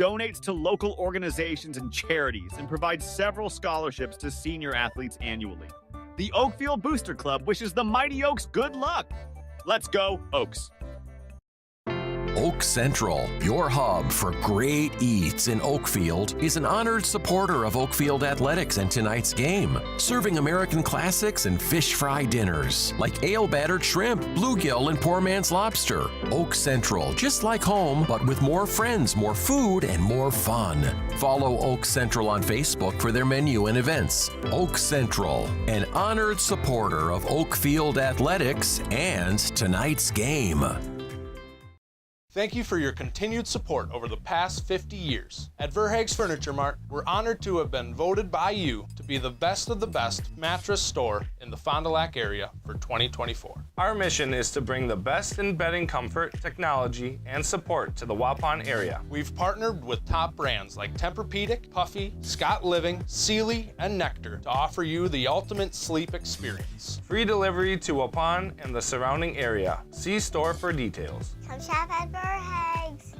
donates to local organizations and charities and provides several scholarships to senior athletes annually. The Oakfield Booster Club wishes the Mighty Oaks good luck. Let's go, Oaks. Oak Central, your hub for great eats in Oakfield, is an honored supporter of Oakfield athletics and tonight's game, serving American classics and fish fry dinners like ale-battered shrimp, bluegill, and poor man's lobster. Oak Central, just like home, but with more friends, more food, and more fun. Follow Oak Central on Facebook for their menu and events. Oak Central, an honored supporter of Oakfield athletics and tonight's game. Thank you for your continued support over the past 50 years. At Verhaeg's Furniture Mart, we're honored to have been voted by you to be the best of the best mattress store in the Fond du Lac area for 2024. Our mission is to bring the best in bedding comfort, technology, and support to the Waupun area. We've partnered with top brands like Tempur-Pedic, Puffy, Scott Living, Sealy, and Nectar to offer you the ultimate sleep experience. Free delivery to Waupun and the surrounding area. See store for details. Come shop at Verhaeg's.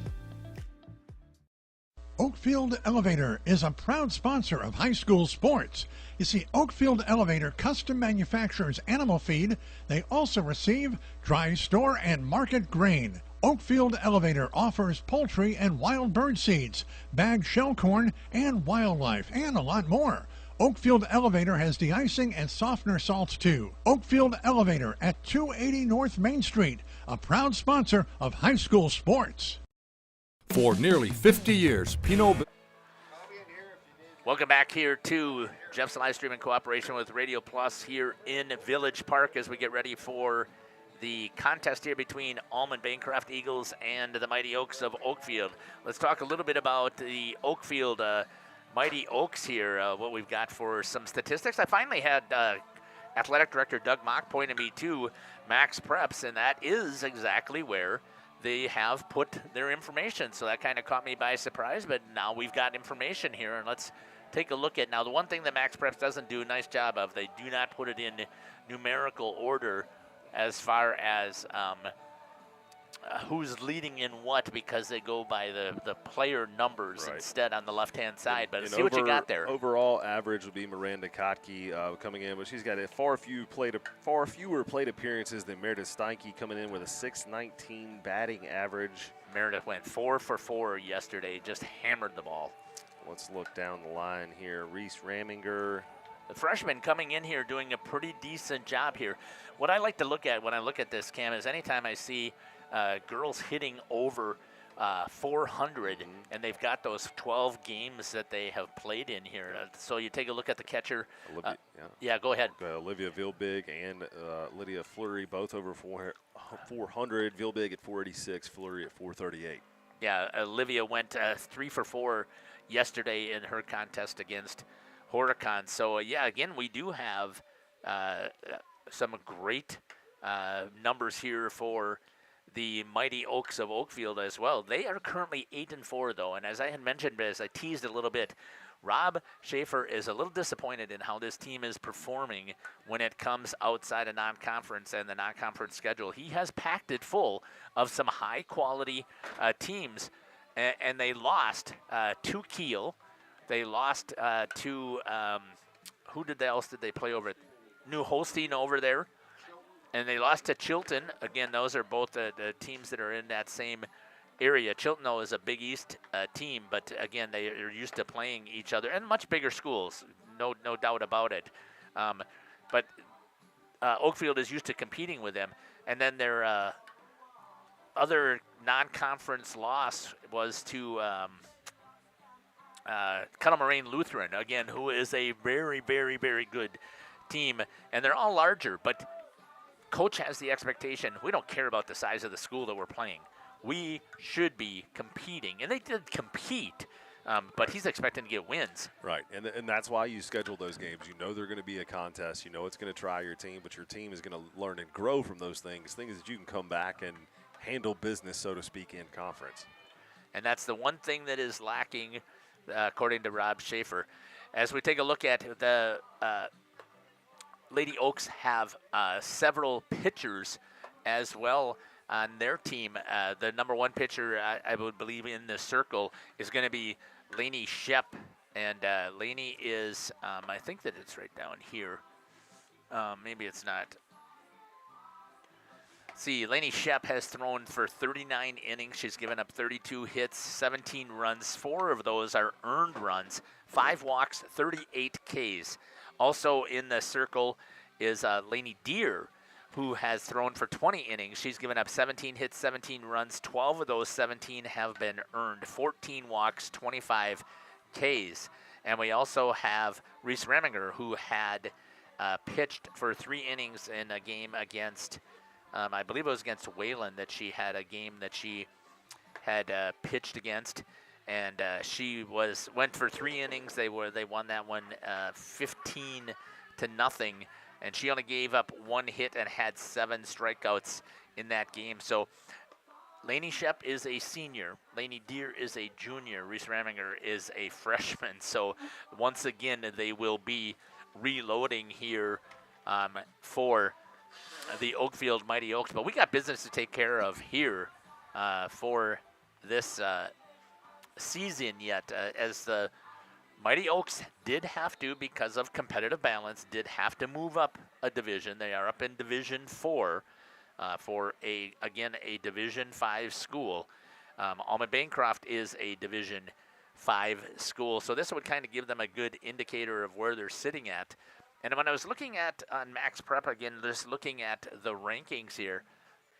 Oakfield Elevator is a proud sponsor of high school sports. You see, Oakfield Elevator custom manufactures animal feed. They also receive dry store and market grain. Oakfield Elevator offers poultry and wild bird seeds, bagged shell corn, and wildlife, and a lot more. Oakfield Elevator has de-icing and softener salts too. Oakfield Elevator at 280 North Main Street, a proud sponsor of high school sports. For nearly 50 years, Pinot... Welcome back here to Jeff's live stream in cooperation with Radio Plus here in Village Park as we get ready for the contest here between Almond-Bancroft Eagles and the Mighty Oaks of Oakfield. Let's talk a little bit about the Oakfield Mighty Oaks here, what we've got for some statistics. I finally had Athletic Director Doug Mock pointed me to Max Preps, and that is exactly where they have put their information. So that kind of caught me by surprise, but now we've got information here, and let's take a look at now. The one thing that Max Preps doesn't do a nice job of, they do not put it in numerical order as far as who's leading in what, because they go by the player numbers instead on the left-hand side. But see what you got there. Overall average would be Miranda Kotke coming in, but she's got far fewer plate appearances than Meredith Steinke, coming in with a .619 batting average. Meredith went 4 for 4 yesterday, just hammered the ball. Let's look down the line here. Reese Raminger, the freshman, coming in here doing a pretty decent job here. What I like to look at when I look at this, Cam, is anytime I see girls hitting over 400, and they've got those 12 games that they have played in here. So you take a look at the catcher. Yeah, go ahead. Olivia Vilbig and Lydia Fleury, both over 400. Vilbig at 486, Fleury at 438. Yeah, Olivia went 3 for 4 yesterday in her contest against Horicon. So, yeah, again, we do have some great numbers here for the Mighty Oaks of Oakfield as well. They are currently 8-4, though, and as I had mentioned, as I teased a little bit, Rob Schaefer is a little disappointed in how this team is performing when it comes outside of non-conference and the non-conference schedule. He has packed it full of some high-quality teams, and they lost to Kiel. They lost to who else did they play over? New Holstein over there. And they lost to Chilton. Again, those are both the teams that are in that same area. Chilton, though, is a Big East team, but again, they are used to playing each other, and much bigger schools, no doubt about it. But Oakfield is used to competing with them. And then their other non-conference loss was to Kettle Moraine Lutheran, again, who is a very, very, very good team. And they're all larger, but Coach has the expectation, we don't care about the size of the school that we're playing. We should be competing. And they did compete, but he's expecting to get wins. Right, and that's why you schedule those games. You know they're going to be a contest. You know it's going to try your team, but your team is going to learn and grow from those things that you can come back and handle business, so to speak, in conference. And that's the one thing that is lacking, according to Rob Schaefer. As we take a look at the Lady Oaks have several pitchers as well. on their team. The number 1 pitcher, I would believe, in the circle is going to be Lainey Shep. And Lainey is, I think that it's right down here. Maybe it's not. See, Lainey Shep has thrown for 39 innings. She's given up 32 hits, 17 runs. 4 of those are earned runs, 5 walks, 38 Ks. Also in the circle is Lainey Deer, who has thrown for 20 innings. She's given up 17 hits, 17 runs. 12 of those 17 have been earned, 14 walks, 25 Ks. And we also have Reese Reminger, who had pitched for 3 innings in a game against, I believe it was against Wayland, that she had a game that she had pitched against, and she went for 3 innings. They won that one 15-0, and she only gave up 1 hit and had 7 strikeouts in that game. So Lainey Shep is a senior. Lainey Deer is a junior. Reese Raminger is a freshman. So once again, they will be reloading here for the Oakfield Mighty Oaks. But we got business to take care of here for this season yet, as the Mighty Oaks did have to, because of competitive balance, did have to move up a division. They are up in Division 4 for a Division 5 school. Almond-Bancroft is a Division 5 school, so this would kind of give them a good indicator of where they're sitting at. And when I was looking at on Max Prep again, just looking at the rankings here,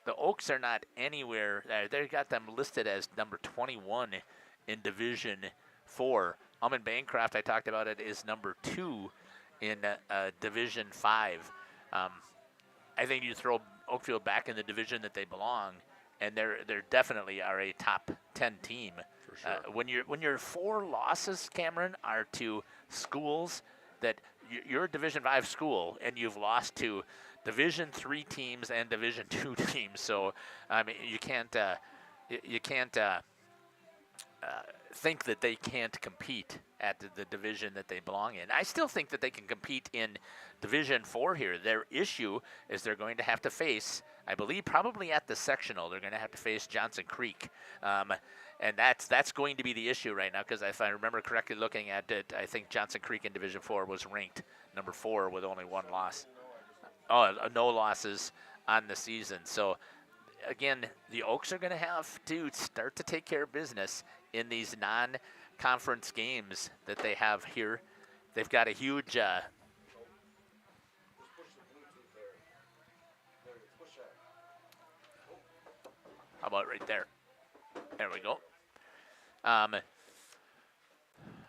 the Oaks are not anywhere. They've got them listed as number 21 in Division 4. Almond-Bancroft, I talked about it, is number 2 in Division 5. I think you throw Oakfield back in the division that they belong, and they're definitely are a top 10 team. For sure. When your 4 losses, Cameron, are to schools that you're a Division 5 school, and you've lost to Division 3 teams and Division 2 teams. So I mean, you can't think that they can't compete at the division that they belong in. I still think that they can compete in Division 4 here. Their issue is they're going to have to face, I believe, probably at the sectional, they're going to have to face Johnson Creek. And that's going to be the issue right now, because if I remember correctly looking at it, I think Johnson Creek in Division 4 was ranked number 4 with only 1 loss. Oh, no losses on the season. So again, the Oaks are going to have to start to take care of business in these non-conference games that they have here. They've got a huge how about right there? There we go. I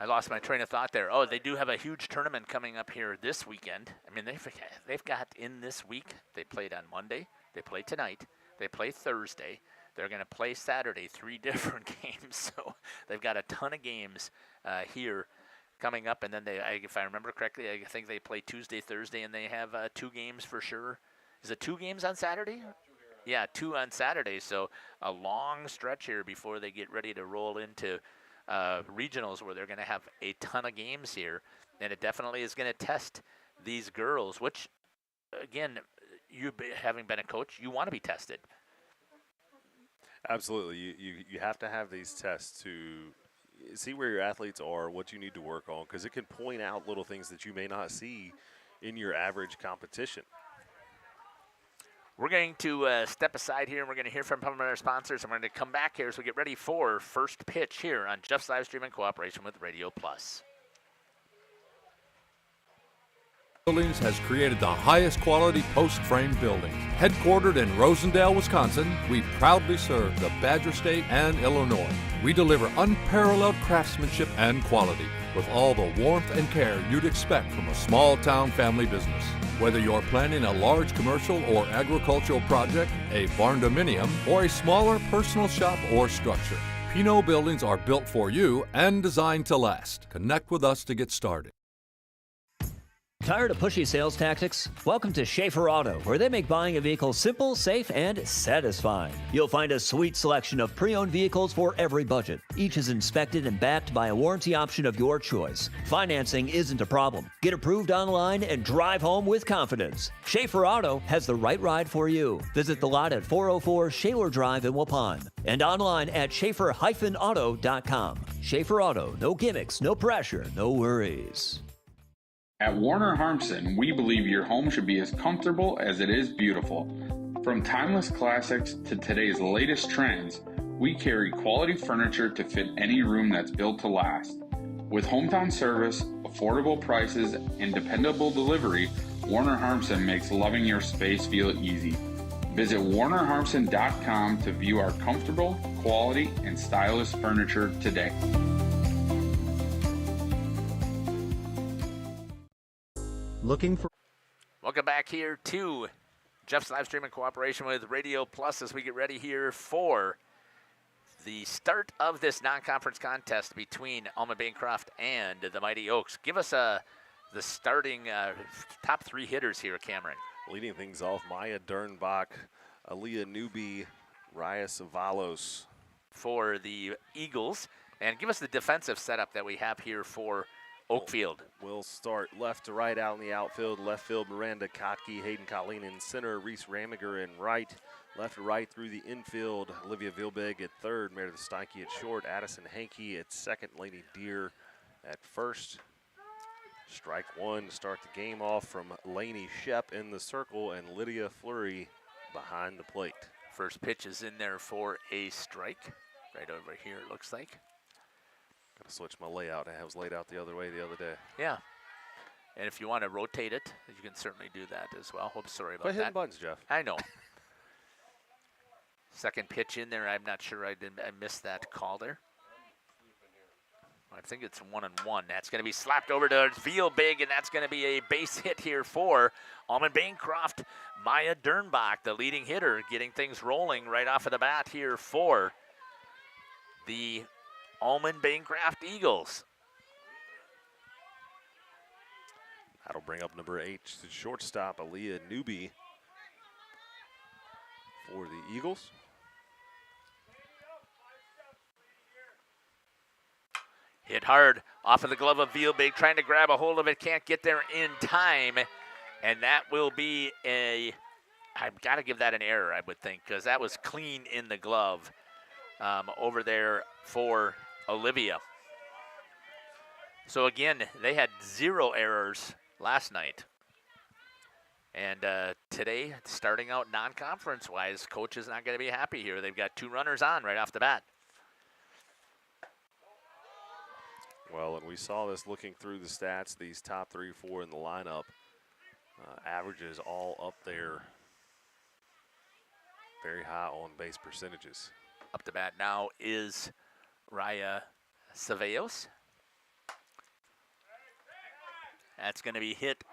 lost my train of thought there. Oh, they do have a huge tournament coming up here this weekend. I mean, they've got in this week, they played on Monday, they play tonight, they play Thursday, they're going to play Saturday, 3 different games. So they've got a ton of games here coming up. And then if I remember correctly, I think they play Tuesday, Thursday, and they have 2 games for sure. Is it 2 games on Saturday? Yeah, 2 on Saturday. So a long stretch here before they get ready to roll into regionals, where they're going to have a ton of games here. And it definitely is going to test these girls, which, again, you having been a coach, you want to be tested. Absolutely. You have to have these tests to see where your athletes are, what you need to work on, because it can point out little things that you may not see in your average competition. We're going to step aside here, and we're going to hear from some of our sponsors, and we're going to come back here as we get ready for first pitch here on Jeff's Livestream in cooperation with Radio Plus. Buildings has created the highest quality post-frame buildings. Headquartered in Rosendale, Wisconsin, we proudly serve the Badger State and Illinois. We deliver unparalleled craftsmanship and quality with all the warmth and care you'd expect from a small-town family business. Whether you're planning a large commercial or agricultural project, a barn-dominium, or a smaller personal shop or structure, Pinot buildings are built for you and designed to last. Connect with us to get started. Tired of pushy sales tactics? Welcome to Schaefer Auto, where they make buying a vehicle simple, safe, and satisfying. You'll find a sweet selection of pre-owned vehicles for every budget. Each is inspected and backed by a warranty option of your choice. Financing isn't a problem. Get approved online and drive home with confidence. Schaefer Auto has the right ride for you. Visit the lot at 404 Shaler Drive in Waupun and online at schaefer-auto.com. Schaefer Auto, no gimmicks, no pressure, no worries. At Warner Harmson, we believe your home should be as comfortable as it is beautiful. From timeless classics to today's latest trends, we carry quality furniture to fit any room that's built to last. With hometown service, affordable prices, and dependable delivery, Warner Harmson makes loving your space feel easy. Visit warnerharmson.com to view our comfortable, quality, and stylish furniture today. Welcome back here to Jeff's live stream in cooperation with Radio Plus as we get ready here for the start of this non-conference contest between Almond-Bancroft and the Mighty Oaks. Give us the starting top three hitters here, Cameron. Leading things off, Maya Dernbach, Aaliyah Newby, Raya Savalos. For the Eagles. And give us the defensive setup that we have here for Oakfield. We'll start left to right out in the outfield. Left field, Miranda Kotke, Hayden Colleen in center, Reese Ramiger in right. Left to right through the infield, Olivia Vilbeg at third, Meredith Steinke at short, Addison Hankey at second, Lainey Deer at first. Strike one to start the game off from Lainey Shep in the circle and Lydia Fleury behind the plate. First pitch is in there for a strike. Right over here, it looks like. Got to switch my layout. I was laid out the other way the other day. Yeah. And if you want to rotate it, you can certainly do that as well. Oops, sorry about Quit hitting that. buttons, Jeff. I know. Second pitch in there. I'm not sure I missed that call there. I think it's 1-1. That's going to be slapped over to Vielbig, and that's going to be a base hit here for Almond-Bancroft. Maya Dernbach, the leading hitter, getting things rolling right off of the bat here for the Almond-Bancroft Eagles. That'll bring up number 8 to shortstop, Aaliyah Newby for the Eagles. Hit hard off of the glove of Vielbig, trying to grab a hold of it, can't get there in time. And that will be I've got to give that an error, I would think, because that was clean in the glove over there for Olivia. So again, they had 0 errors last night. And today, starting out non-conference-wise, coach is not going to be happy here. They've got 2 runners on right off the bat. Well, and we saw this looking through the stats, these top 3, 4 in the lineup. Averages all up there. Very high on base percentages. Up to bat now is Raya Saveos. That's going to be hit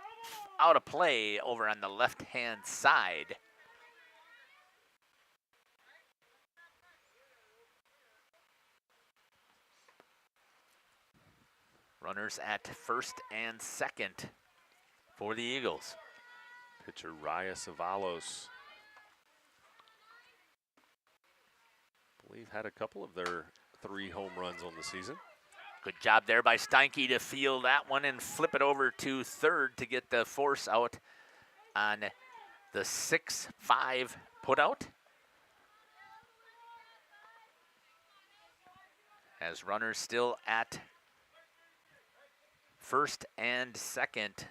out of play over on the left-hand side. Runners at first and second for the Eagles. Pitcher Raya Savalos. I believe had a couple of their 3 home runs on the season. Good job there by Steinke to field that one and flip it over to third to get the force out on the 6-5 putout. As runners still at first and second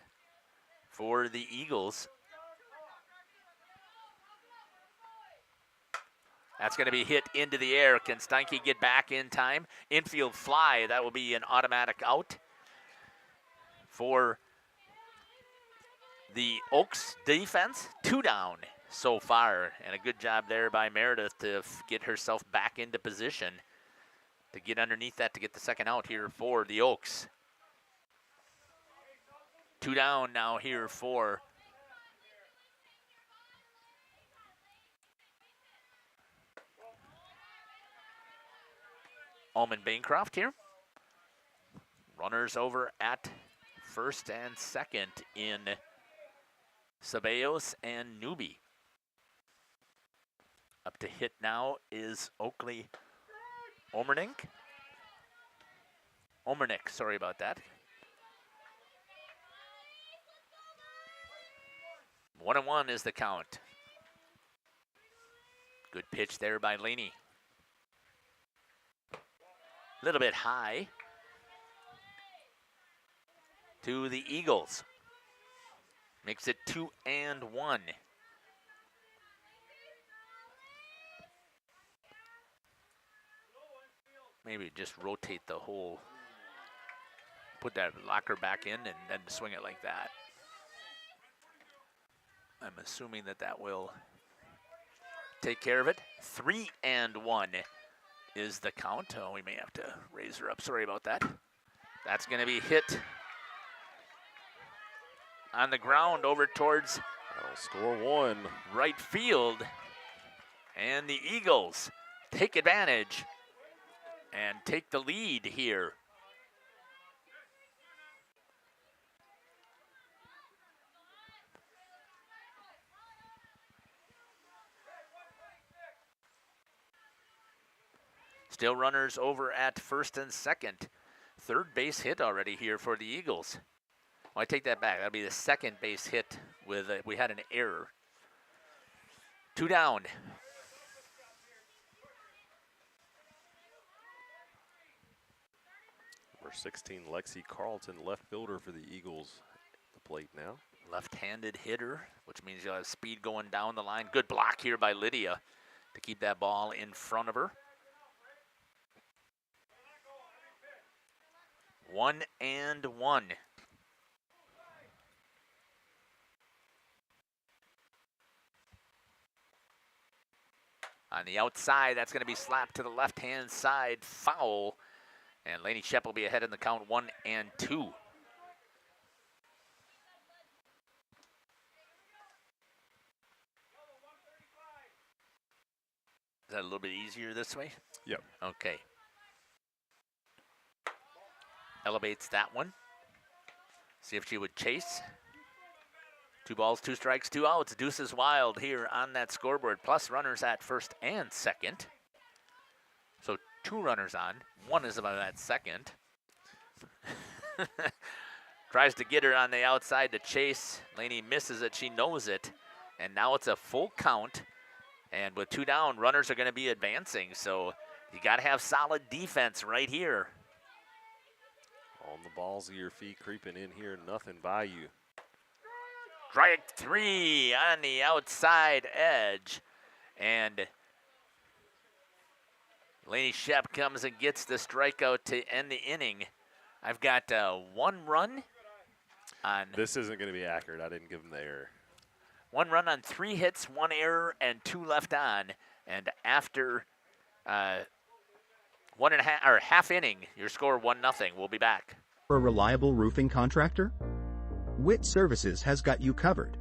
for the Eagles. That's going to be hit into the air. Can Steinke get back in time? Infield fly. That will be an automatic out for the Oaks defense. 2 down so far. And a good job there by Meredith to get herself back into position to get underneath that to get the second out here for the Oaks. 2 down now here for Almond-Bancroft here. Runners over at first and second in Ceballos and Newby. Up to hit now is Oakley Omernick, sorry about that. 1-1 is the count. Good pitch there by Laney. A little bit high to the Eagles. Makes it 2-1. Maybe just rotate the whole, put that locker back in and then swing it like that. I'm assuming that will take care of it. 3-1 is the count. Oh, we may have to raise her up. Sorry about that. That's going to be hit on the ground over towards score one. Right field. And the Eagles take advantage and take the lead here. Still runners over at first and second. Third base hit already here for the Eagles. Well, I take that back. That'll be the second base hit with we had an error. 2 down. Number 16, Lexi Carlton, left fielder for the Eagles. At the plate now. Left-handed hitter, which means you'll have speed going down the line. Good block here by Lydia to keep that ball in front of her. 1-1. On the outside, that's going to be slapped to the left-hand side, foul. And Laney Shep will be ahead in the count 1-2. Is that a little bit easier this way? Yep. Okay. Elevates that one. See if she would chase. 2 balls, 2 strikes, 2 outs. Deuces Wild here on that scoreboard. Plus runners at first and second. So 2 runners on. 1 is about that second. Tries to get her on the outside to chase. Laney misses it. She knows it. And now it's a full count. And with 2 down, runners are going to be advancing. So you got to have solid defense right here. On the balls of your feet, creeping in here, nothing by you. Strike 3 on the outside edge. And Laney Shep comes and gets the strikeout to end the inning. I've got 1 run on. This isn't going to be accurate. I didn't give him the error. 1 run on 3 hits, 1 error, and 2 left on. And after 1.5 half inning, your score 1-0. We'll be back. For a reliable roofing contractor? Witt Services has got you covered.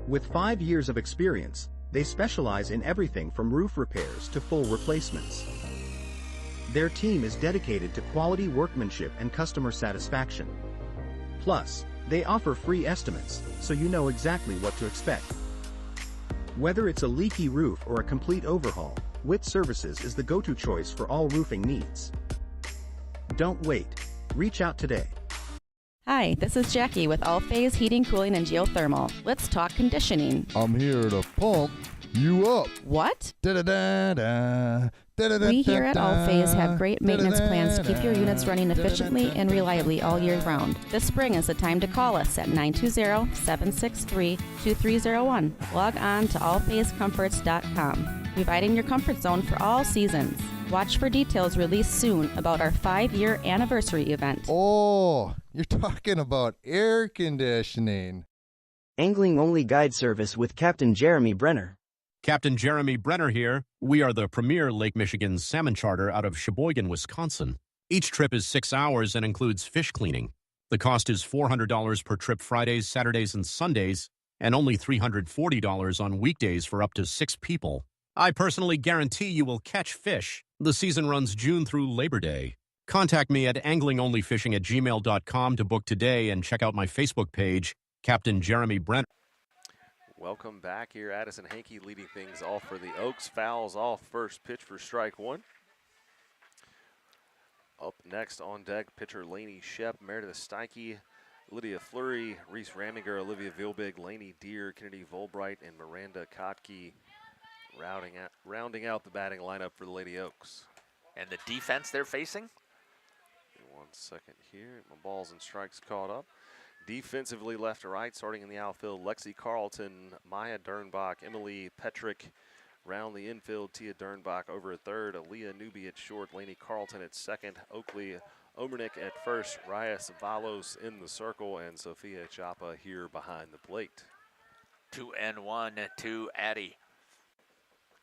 With 5 years of experience, they specialize in everything from roof repairs to full replacements. Their team is dedicated to quality workmanship and customer satisfaction. Plus, they offer free estimates, so you know exactly what to expect. Whether it's a leaky roof or a complete overhaul, Witt Services is the go-to choice for all roofing needs. Don't wait. Reach out today. Hi, this is Jackie with All Phase Heating, Cooling, and Geothermal. Let's talk conditioning. I'm here to pump you up. What? Da-da-da-da. We here at All Phase have great maintenance plans to keep your units running efficiently and reliably all year round. This spring is the time to call us at 920-763-2301. Log on to allphasecomforts.com, providing your comfort zone for all seasons. Watch for details released soon about our 5-year anniversary event. Oh, you're talking about air conditioning. Angling-only guide service with Captain Jeremy Brenner. Captain Jeremy Brenner here. We are the premier Lake Michigan salmon charter out of Sheboygan, Wisconsin. Each trip is 6 hours and includes fish cleaning. The cost is $400 per trip Fridays, Saturdays, and Sundays, and only $340 on weekdays for up to 6 people. I personally guarantee you will catch fish. The season runs June through Labor Day. Contact me at anglingonlyfishing@gmail.com to book today and check out my Facebook page, Captain Jeremy Brenner. Welcome back here. Addison Hankey leading things off for the Oaks. Fouls off first pitch for strike one. Up next on deck, pitcher Lainey Shep, Meredith Steinke, Lydia Fleury, Reese Raminger, Olivia Vilbig, Lainey Deer, Kennedy Volbright, and Miranda Kotke rounding out the batting lineup for the Lady Oaks. And the defense they're facing? 1 second here. My balls and strikes caught up. Defensively left to right, starting in the outfield, Lexi Carlton, Maya Dernbach, Emily Petrick. Round the infield, Tia Dernbach over at third, Aaliyah Newby at short, Lainey Carlton at second, Oakley Omernick at first, Raya Savalos in the circle, and Sophia Chapa here behind the plate. 2-1 to Addie.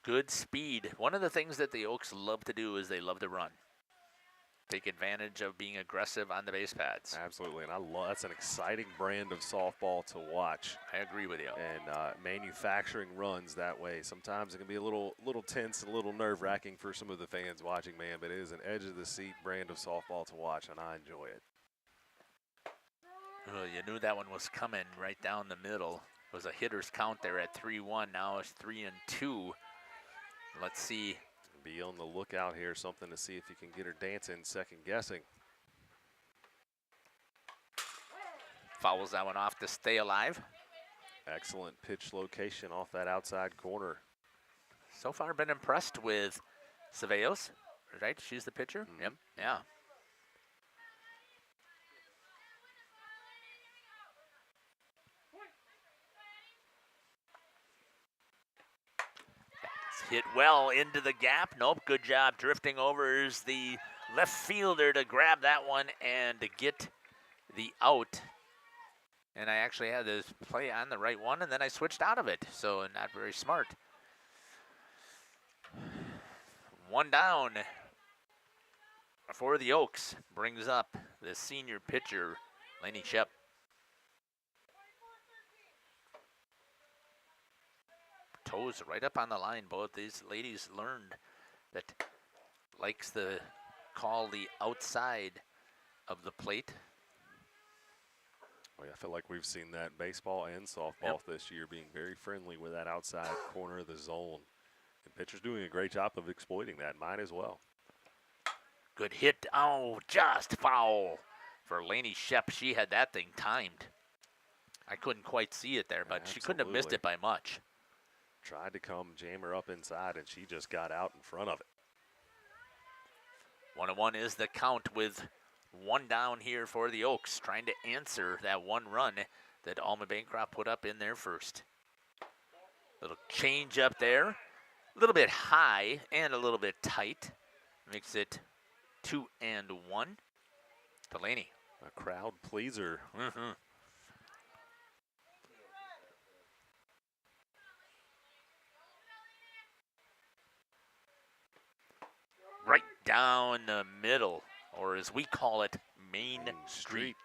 Good speed. One of the things that the Oaks love to do is they love to run. Take advantage of being aggressive on the base pads. Absolutely, and that's an exciting brand of softball to watch. I agree with you. And manufacturing runs that way. Sometimes it can be a little tense and a little nerve-wracking for some of the fans watching, man, but it is an edge-of-the-seat brand of softball to watch, and I enjoy it. Well, you knew that one was coming right down the middle. It was a hitter's count there at 3-1. Now it's 3-2. Let's see. Be on the lookout here, something to see if you can get her dancing, second guessing. Fouls that one off to stay alive. Excellent pitch location off that outside corner. So far been impressed with Ceballos, right? She's the pitcher? Mm-hmm. Yep, yeah. Hit well into the gap. Nope, good job drifting over is the left fielder to grab that one and to get the out. And I actually had to play on the right one, and then I switched out of it, so not very smart. One down for the Oaks. Brings up the senior pitcher, Lainey Shep. Toes right up on the line. Both these ladies learned that likes to call the outside of the plate. Well, I feel like we've seen that in baseball and softball this year, being very friendly with that outside corner of the zone. And pitchers doing a great job of exploiting that. Mine as well. Good hit. Oh, just foul for Lainey Shep. She had that thing timed. I couldn't quite see it there, but she couldn't have missed it by much. Tried to come jam her up inside, and she just got out in front of it. 1-1 is the count with one down here for the Oaks, trying to answer that one run that Almond-Bancroft put up in there first. Little change up there. A little bit high and a little bit tight. Makes it 2-1 to Lainey. A crowd pleaser. Mm-hmm. Right down the middle, or as we call it, Main Street.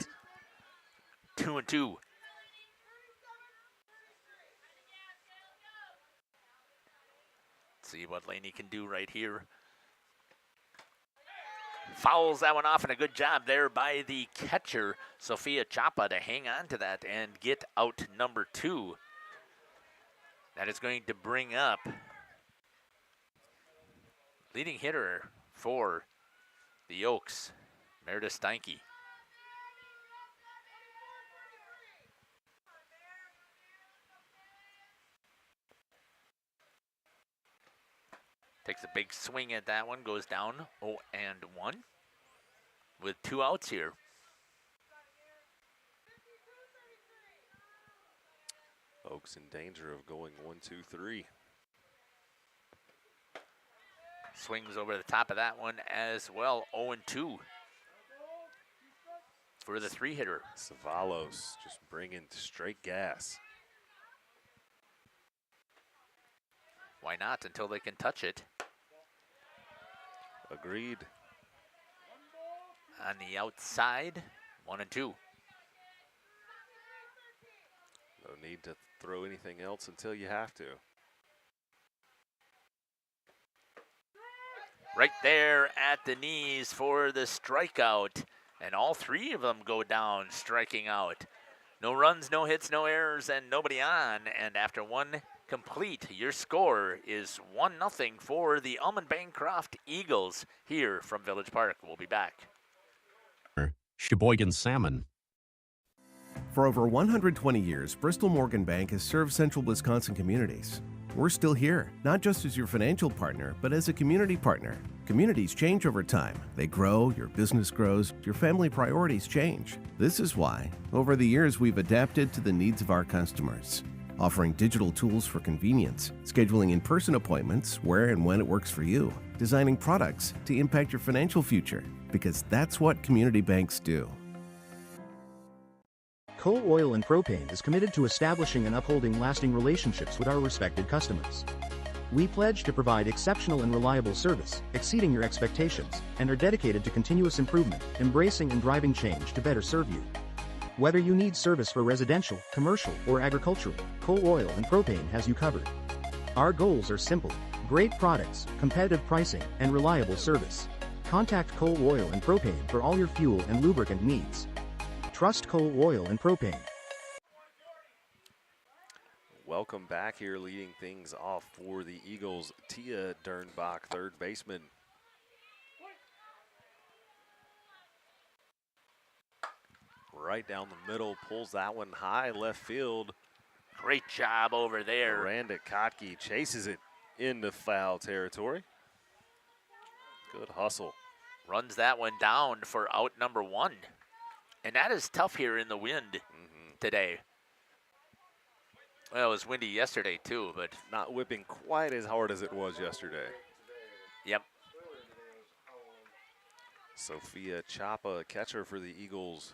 2-2. See what Lainey can do right here. Fouls that one off, and a good job there by the catcher, Sophia Chapa, to hang on to that and get out number 2. That is going to bring up leading hitter for the Oaks, Meredith Steinke. Takes a big swing at that one, goes down 0-1 with 2 outs here. Oaks in danger of going 1-2-3. Swings over the top of that one as well, 0-2 for the 3-hitter. Savalos just bringing straight gas. Why not until they can touch it? Agreed. On the outside, 1-2. No need to throw anything else until you have to. right there at the knees for the strikeout. And all three of them go down striking out. No runs, no hits, no errors, and nobody on. And after one complete, your score is 1-0 for the Almond-Bancroft Eagles here from Village Park. We'll be back. Sheboygan Salmon. For over 120 years, Bristol Morgan Bank has served central Wisconsin communities. We're still here, not just as your financial partner, but as a community partner. Communities change over time. They grow, your business grows, your family priorities change. This is why, over the years, we've adapted to the needs of our customers, offering digital tools for convenience, scheduling in-person appointments where and when it works for you, designing products to impact your financial future, because that's what community banks do. Coal Oil and Propane is committed to establishing and upholding lasting relationships with our respected customers. We pledge to provide exceptional and reliable service, exceeding your expectations, and are dedicated to continuous improvement, embracing and driving change to better serve you. Whether you need service for residential, commercial, or agricultural, Coal Oil and Propane has you covered. Our goals are simple: great products, competitive pricing, and reliable service. Contact Coal Oil and Propane for all your fuel and lubricant needs. Trust Coal Oil and Propane. Welcome back here, leading things off for the Eagles, Tia Dernbach, third baseman. Right down the middle, pulls that one high left field. Great job over there. Miranda Kotke chases it into foul territory. Good hustle. Runs that one down for out number one. And that is tough here in the wind today. Well, it was windy yesterday too, but not whipping quite as hard as it was yesterday. Yep. Sophia Chapa, catcher for the Eagles,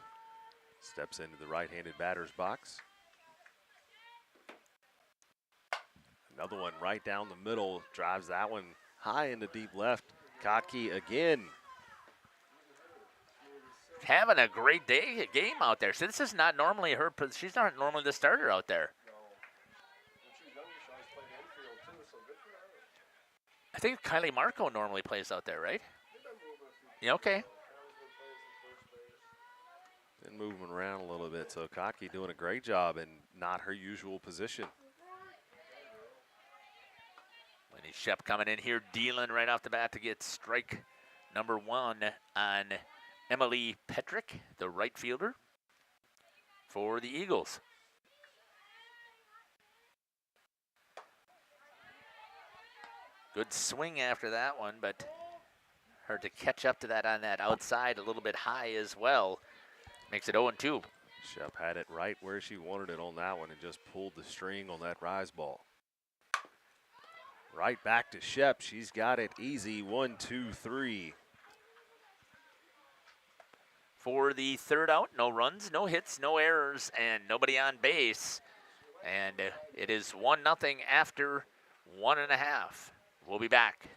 steps into the right-handed batter's box. Another one right down the middle, drives that one high into deep left. Kotke again. Having a great game out there. So this is not normally her, she's not normally the starter out there. I think Kylie Marco normally plays out there, right? Yeah, okay. Been moving around a little bit, so Kotke doing a great job in not her usual position. Lenny Shep coming in here, dealing right off the bat to get strike number one on Emily Petrick, the right fielder for the Eagles. Good swing after that one, but hard to catch up to that on that outside, a little bit high as well. Makes it 0-2. Shep had it right where she wanted it on that one and just pulled the string on that rise ball. Right back to Shep. She's got it easy. 1-2-3. For the third out, no runs, no hits, no errors, and nobody on base. And it is 1-0 after 1.5. We'll be back.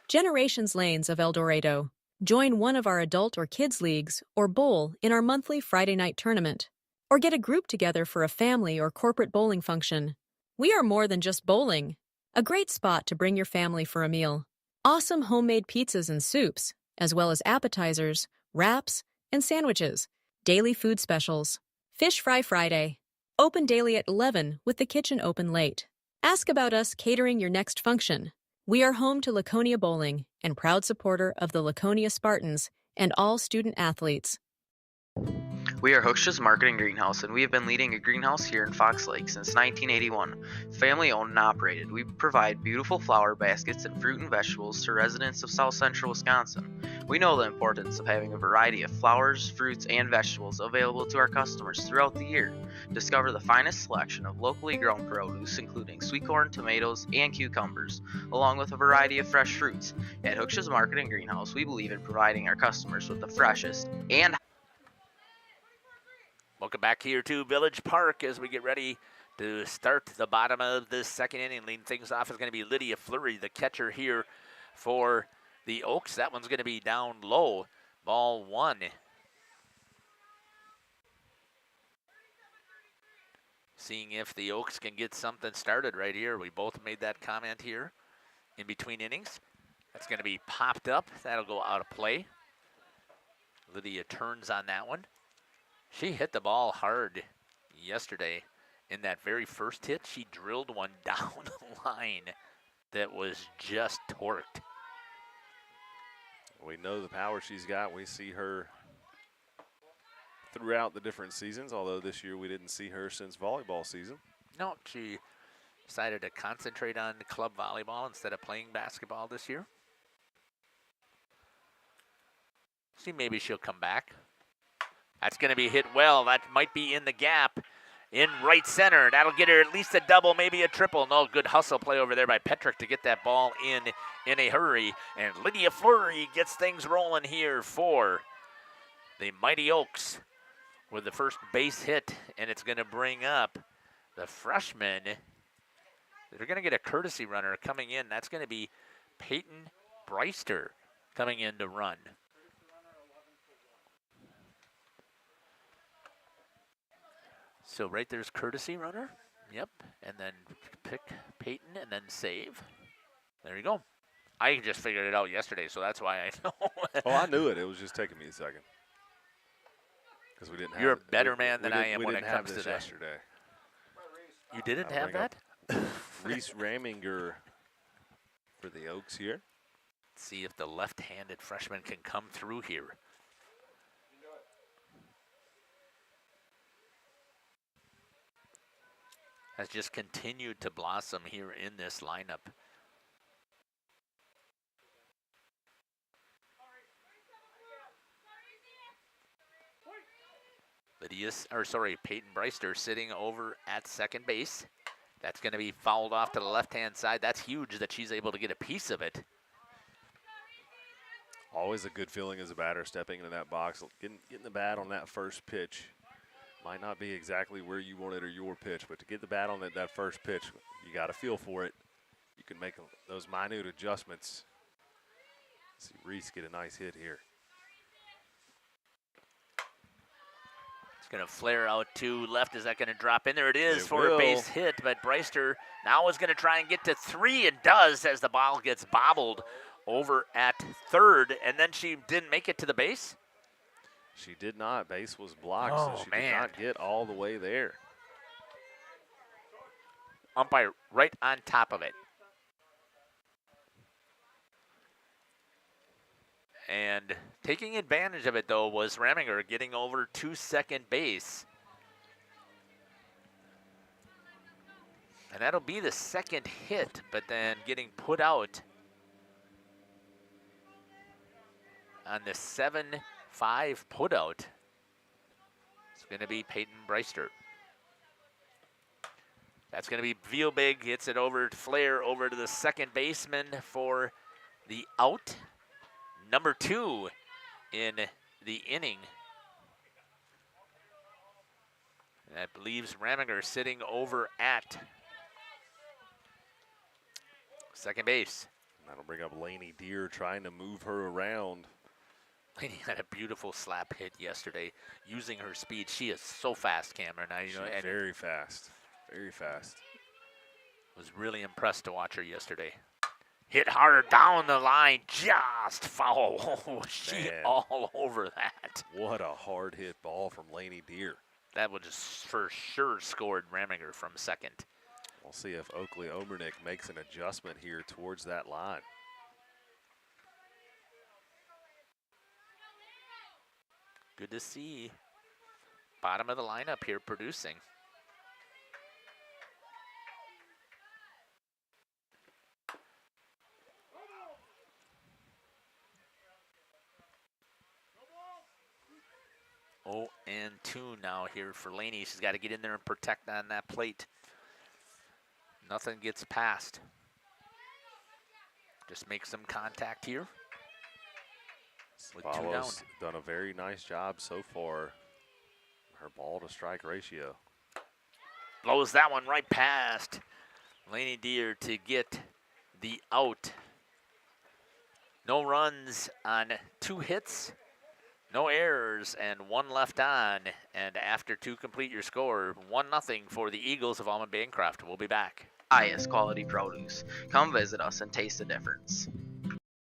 Generations Lanes of El Dorado. Join one of our adult or kids leagues or bowl in our monthly Friday night tournament. Or get a group together for a family or corporate bowling function. We are more than just bowling. A great spot to bring your family for a meal. Awesome homemade pizzas and soups, as well as appetizers, wraps, and sandwiches. Daily food specials. Fish Fry Friday. Open daily at 11 with the kitchen open late. Ask about us catering your next function. We are home to Laconia Bowling and proud supporter of the Laconia Spartans and all student athletes. We are Hooksha's Marketing Greenhouse, and we have been leading a greenhouse here in Fox Lake since 1981. Family owned and operated, we provide beautiful flower baskets and fruit and vegetables to residents of South Central Wisconsin. We know the importance of having a variety of flowers, fruits, and vegetables available to our customers throughout the year. Discover the finest selection of locally grown produce, including sweet corn, tomatoes, and cucumbers, along with a variety of fresh fruits. At Hooksha's Marketing Greenhouse, we believe in providing our customers with the freshest and Welcome back here to Village Park as we get ready to start the bottom of the second inning. Leading things off is going to be Lydia Fleury, the catcher here for the Oaks. That one's going to be down low. Ball one. Seeing if the Oaks can get something started right here. We both made that comment here in between innings. That's going to be popped up. That'll go out of play. Lydia turns on that one. She hit the ball hard yesterday. In that very first hit, she drilled one down the line that was just torqued. We know the power she's got. We see her throughout the different seasons, although this year we didn't see her since volleyball season. No, she decided to concentrate on club volleyball instead of playing basketball this year. See, maybe she'll come back. That's going to be hit well. That might be in the gap in right center. That'll get her at least a double, maybe a triple. No, good hustle play over there by Petrick to get that ball in a hurry. And Lydia Fleury gets things rolling here for the Mighty Oaks with the first base hit. And it's going to bring up the freshman. They're going to get a courtesy runner coming in. That's going to be Peyton Breister coming in to run. So right there's courtesy runner. Yep. And then pick Peyton and then save. There you go. I just figured it out yesterday, so that's why I know. Oh, I knew it. It was just taking me a second. Because we didn't have You're a better man than I am when it comes to that. Yesterday. You didn't have that? Reese Raminger for the Oaks here. Let's see if the left-handed freshman can come through here. Has just continued to blossom here in this lineup. Peyton Breister sitting over at second base. That's going to be fouled off to the left-hand side. That's huge that she's able to get a piece of it. Always a good feeling as a batter stepping into that box. Getting the bat on that first pitch might not be exactly where you want it or your pitch, but to get the bat on that first pitch, you got to feel for it. You can make those minute adjustments. See Reese get a nice hit here. It's going to flare out to left. Is that going to drop in? There it is for a base hit, but Breister now is going to try and get to three and does as the ball gets bobbled over at third, and then she didn't make it to the base? She did not. Base was blocked, so she did not get all the way there. Umpire right on top of it. And taking advantage of it, though, was Raminger getting over to second base. And that'll be the second hit, but then getting put out on the 7-5 putout. It's going to be Peyton Breister. That's going to be Vielbig, hits it over to Flair, over to the second baseman for the out. Number 2 in the inning. And that leaves Raminger sitting over at second base. That'll bring up Lainey Deer trying to move her around. Lainey had a beautiful slap hit yesterday using her speed. She is so fast, Cameron. Very fast. Very fast. Was really impressed to watch her yesterday. Hit hard down the line, just foul. Oh, she all over that. What a hard hit ball from Lainey Deer. That would just for sure scored Raminger from second. We'll see if Oakley Obernick makes an adjustment here towards that line. Good to see. Bottom of the lineup here producing. Oh, and 2 now here for Lainey. She's got to get in there and protect on that plate. Nothing gets past. Just make some contact here. With 2 down. Done a very nice job so far. Her ball to strike ratio. Blows that one right past Lainey Deer to get the out. No runs on 2 hits. No errors and 1 left on. And after 2 complete your score, 1-0 for the Eagles of Almond-Bancroft. We'll be back. Highest quality produce. Come visit us and taste the difference.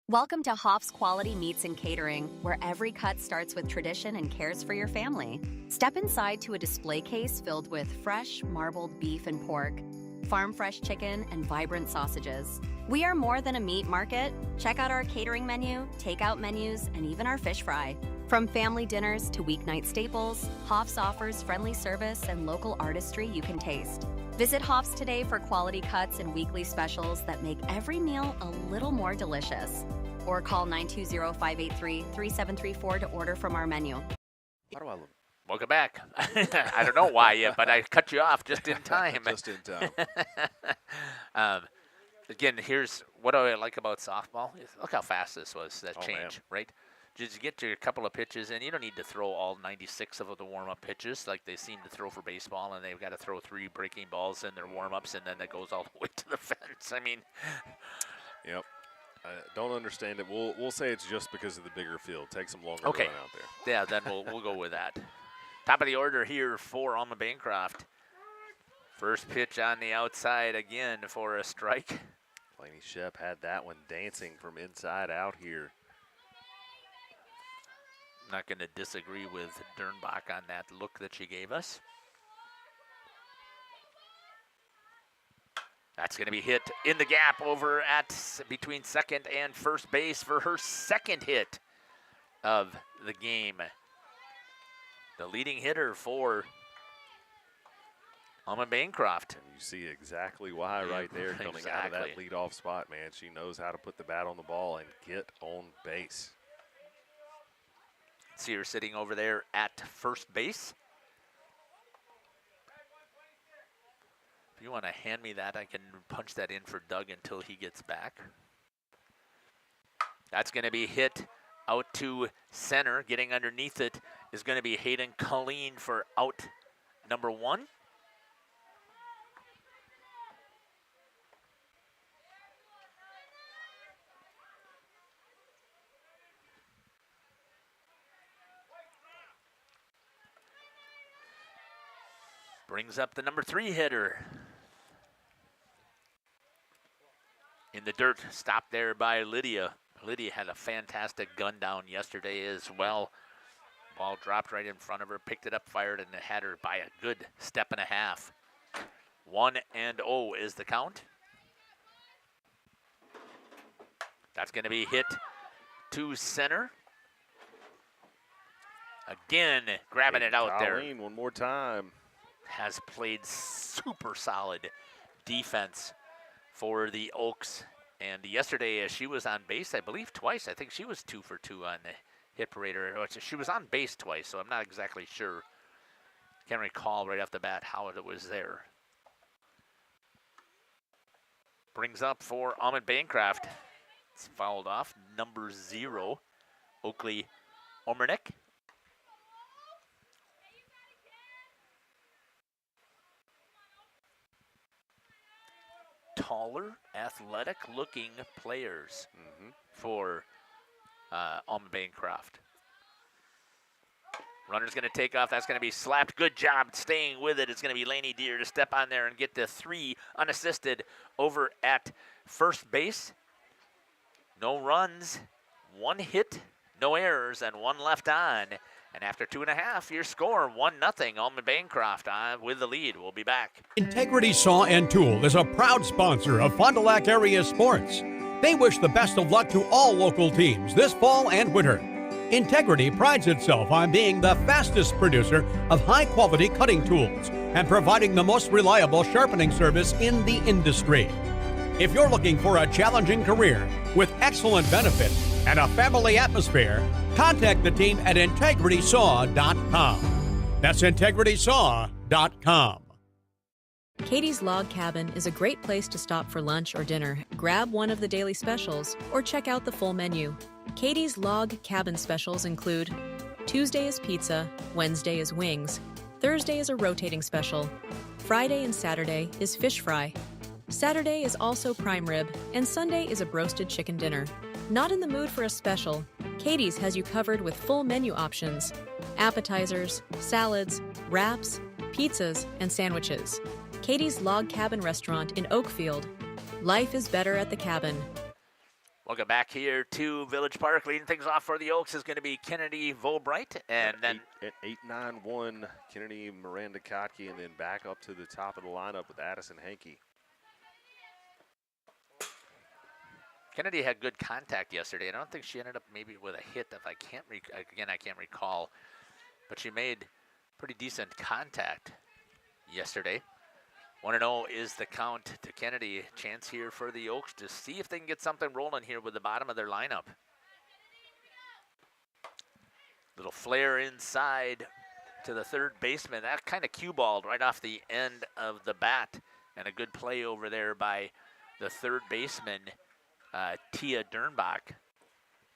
Welcome to Hoff's Quality Meats and Catering, where every cut starts with tradition and cares for your family. Step inside to a display case filled with fresh, marbled beef and pork, farm-fresh chicken, and vibrant sausages. We are more than a meat market. Check out our catering menu, takeout menus, and even our fish fry. From family dinners to weeknight staples, Hoff's offers friendly service and local artistry you can taste. Visit Hoff's today for quality cuts and weekly specials that make every meal a little more delicious. Or call 920-583-3734 to order from our menu. How do I look? Welcome back. I don't know why yet, but I cut you off just in time. Just in time. Again, here's what I like about softball. Look how fast this was, that change, man. right? Just get your couple of pitches in. You don't need to throw all 96 of the warm-up pitches like they seem to throw for baseball, and they've got to throw 3 breaking balls in their warm-ups, and then it goes all the way to the fence. I mean, Yep. I don't understand it. We'll say it's just because of the bigger field. Takes them longer okay. to run out there. Yeah, then we'll go with that. Top of the order here for Almond-Bancroft. First pitch on the outside again for a strike. Laney Shep had that one dancing from inside out here. Not going to disagree with Dernbach on that look that she gave us. That's going to be hit in the gap over at between second and first base for her second hit of the game. The leading hitter for Almond-Bancroft. And you see exactly why right there coming out of that leadoff spot, man. She knows how to put the bat on the ball and get on base. See her sitting over there at first base. If you want to hand me that, I can punch that in for Doug until he gets back. That's going to be hit out to center. Getting underneath it is going to be Hayden Colleen for out number 1. Brings up the number 3 hitter. In the dirt, stopped there by Lydia. Lydia had a fantastic gun down yesterday as well. Ball dropped right in front of her, picked it up, fired, and had her by a good step and a half. 1-0 is the count. That's going to be hit to center. Again, grabbing it out there. Colleen one more time. Has played super solid defense for the Oaks. And yesterday she was on base, I believe, twice. I think she was 2 for 2 on the hit parade. She was on base twice, so I'm not exactly sure. Can't recall right off the bat how it was there. Brings up for Almond-Bancroft. It's fouled off. Number 0, Oakley Omernick. Taller, athletic-looking players for Almond-Bancroft. Runner's going to take off. That's going to be slapped. Good job staying with it. It's going to be Lainey Deer to step on there and get the 3 unassisted over at first base. No runs, 1 hit, no errors, and 1 left on. And after 2.5, your score, 1-0, Almond-Bancroft with the lead. We'll be back. Integrity Saw and Tool is a proud sponsor of Fond du Lac area sports. They wish the best of luck to all local teams this fall and winter. Integrity prides itself on being the fastest producer of high-quality cutting tools and providing the most reliable sharpening service in the industry. If you're looking for a challenging career with excellent benefits and a family atmosphere, contact the team at integritysaw.com. That's integritysaw.com. Katie's Log Cabin is a great place to stop for lunch or dinner, grab one of the daily specials, or check out the full menu. Katie's Log Cabin specials include Tuesday is pizza, Wednesday is wings, Thursday is a rotating special, Friday and Saturday is fish fry, Saturday is also prime rib, and Sunday is a broasted chicken dinner. Not in the mood for a special? Katie's has you covered with full menu options, appetizers, salads, wraps, pizzas, and sandwiches. Katie's Log Cabin Restaurant in Oakfield. Life is better at the cabin. Welcome back here to Village Park. Leading things off for the Oaks is going to be Kennedy Volbright. And then at 8-9-1, Kennedy Miranda Kotke, and then back up to the top of the lineup with Addison Hankey. Kennedy had good contact yesterday. I don't think she ended up maybe with a hit. If I can't recall, but she made pretty decent contact yesterday. 1-0 is the count to Kennedy. Chance here for the Oaks to see if they can get something rolling here with the bottom of their lineup. Little flare inside to the third baseman. That kind of cue balled right off the end of the bat, and a good play over there by the third baseman, Tia Dernbach,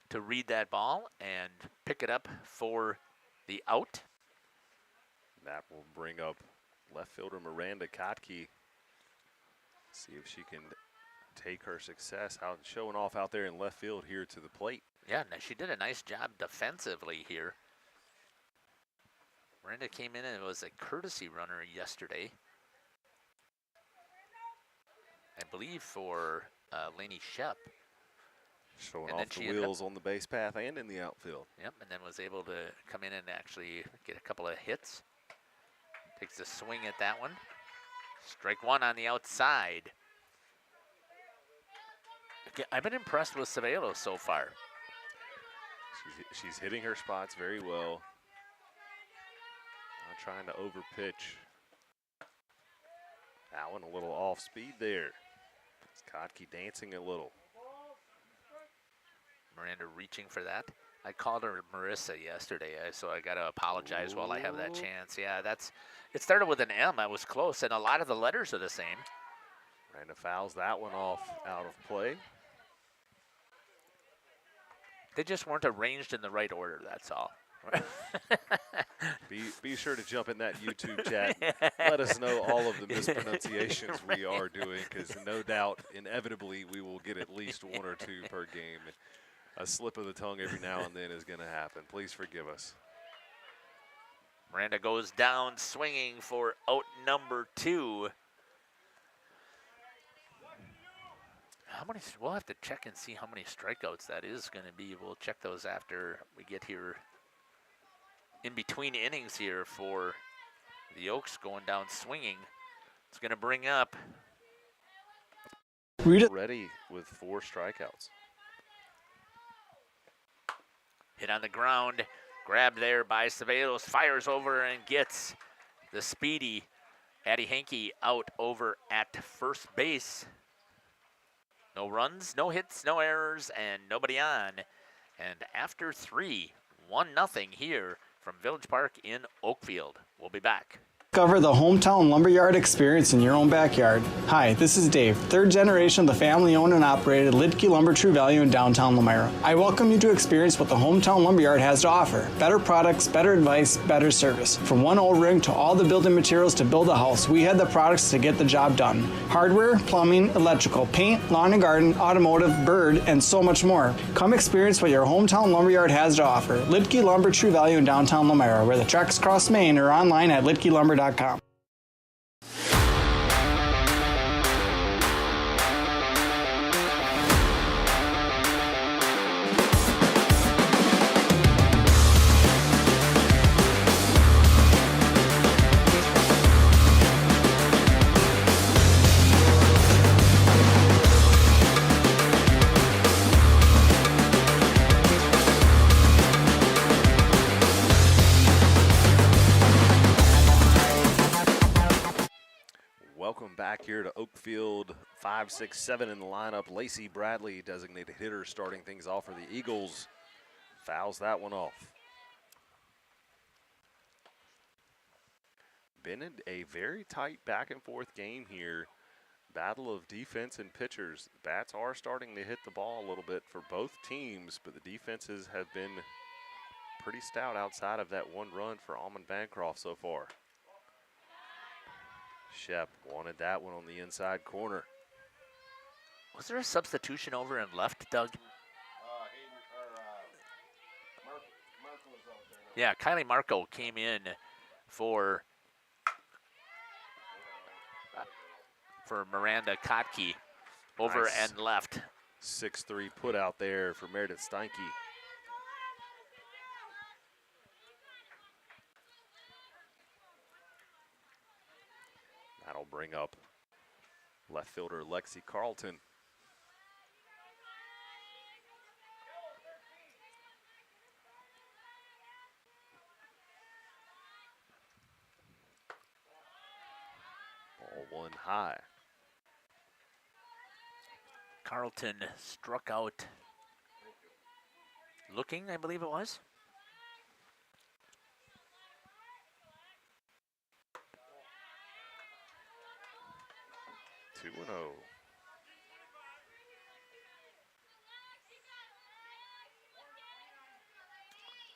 to read that ball and pick it up for the out. That will bring up left fielder Miranda Kotke. See if she can take her success out, showing off out there in left field here to the plate. Yeah, she did a nice job defensively here. Miranda came in and was a courtesy runner yesterday, I believe, for Lainey Shep. Showing off the wheels on the base path and in the outfield. Yep, and then was able to come in and actually get a couple of hits. Takes a swing at that one. Strike one on the outside. Okay, I've been impressed with Ceballos so far. She's hitting her spots very well. Not trying to overpitch. That one a little off speed there. It's Kotke dancing a little. Miranda reaching for that. I called her Marissa yesterday, so I got to apologize while I have that chance. Yeah, it started with an M. I was close, and a lot of the letters are the same. Miranda fouls that one off out of play. They just weren't arranged in the right order, that's all. Be sure to jump in that YouTube chat. Let us know all of the mispronunciations we are doing, because no doubt, inevitably, we will get at least one or two per game. A slip of the tongue every now and then is going to happen. Please forgive us. Miranda goes down swinging for out number 2. We'll have to check and see how many strikeouts that is going to be. We'll check those after we get here in between innings here for the Oaks going down swinging. It's going to bring up Ready with 4 strikeouts. Hit on the ground, grabbed there by Ceballos, fires over and gets the speedy Addie Hankey out over at first base. No runs, no hits, no errors, and nobody on. And after 3, 1-0 here from Village Park in Oakfield. We'll be back. Discover the hometown lumberyard experience in your own backyard. Hi, this is Dave, third generation of the family-owned and operated Lidke Lumber True Value in downtown Lamira. I welcome you to experience what the hometown lumberyard has to offer. Better products, better advice, better service. From one O-ring to all the building materials to build a house, we had the products to get the job done. Hardware, plumbing, electrical, paint, lawn and garden, automotive, bird, and so much more. Come experience what your hometown lumberyard has to offer. Lidke Lumber True Value in downtown Lamira, where the tracks cross Main, or online at lidkelumber.com. Welcome back here to Oakfield. 5, 6, 7 in the lineup. Lacey Bradley, designated hitter, starting things off for the Eagles. Fouls that one off. Been a very tight back and forth game here. Battle of defense and pitchers. Bats are starting to hit the ball a little bit for both teams, but the defenses have been pretty stout outside of that one run for Almond-Bancroft so far. Shep wanted that one on the inside corner. Was there a substitution over in left, Doug? Yeah, Kylie Marco came in for Miranda Kotke over and left. 6-3 put out there for Meredith Steinke. That'll bring up left fielder Lexi Carlton. Ball one high. Carlton struck out looking, I believe it was. 2-0.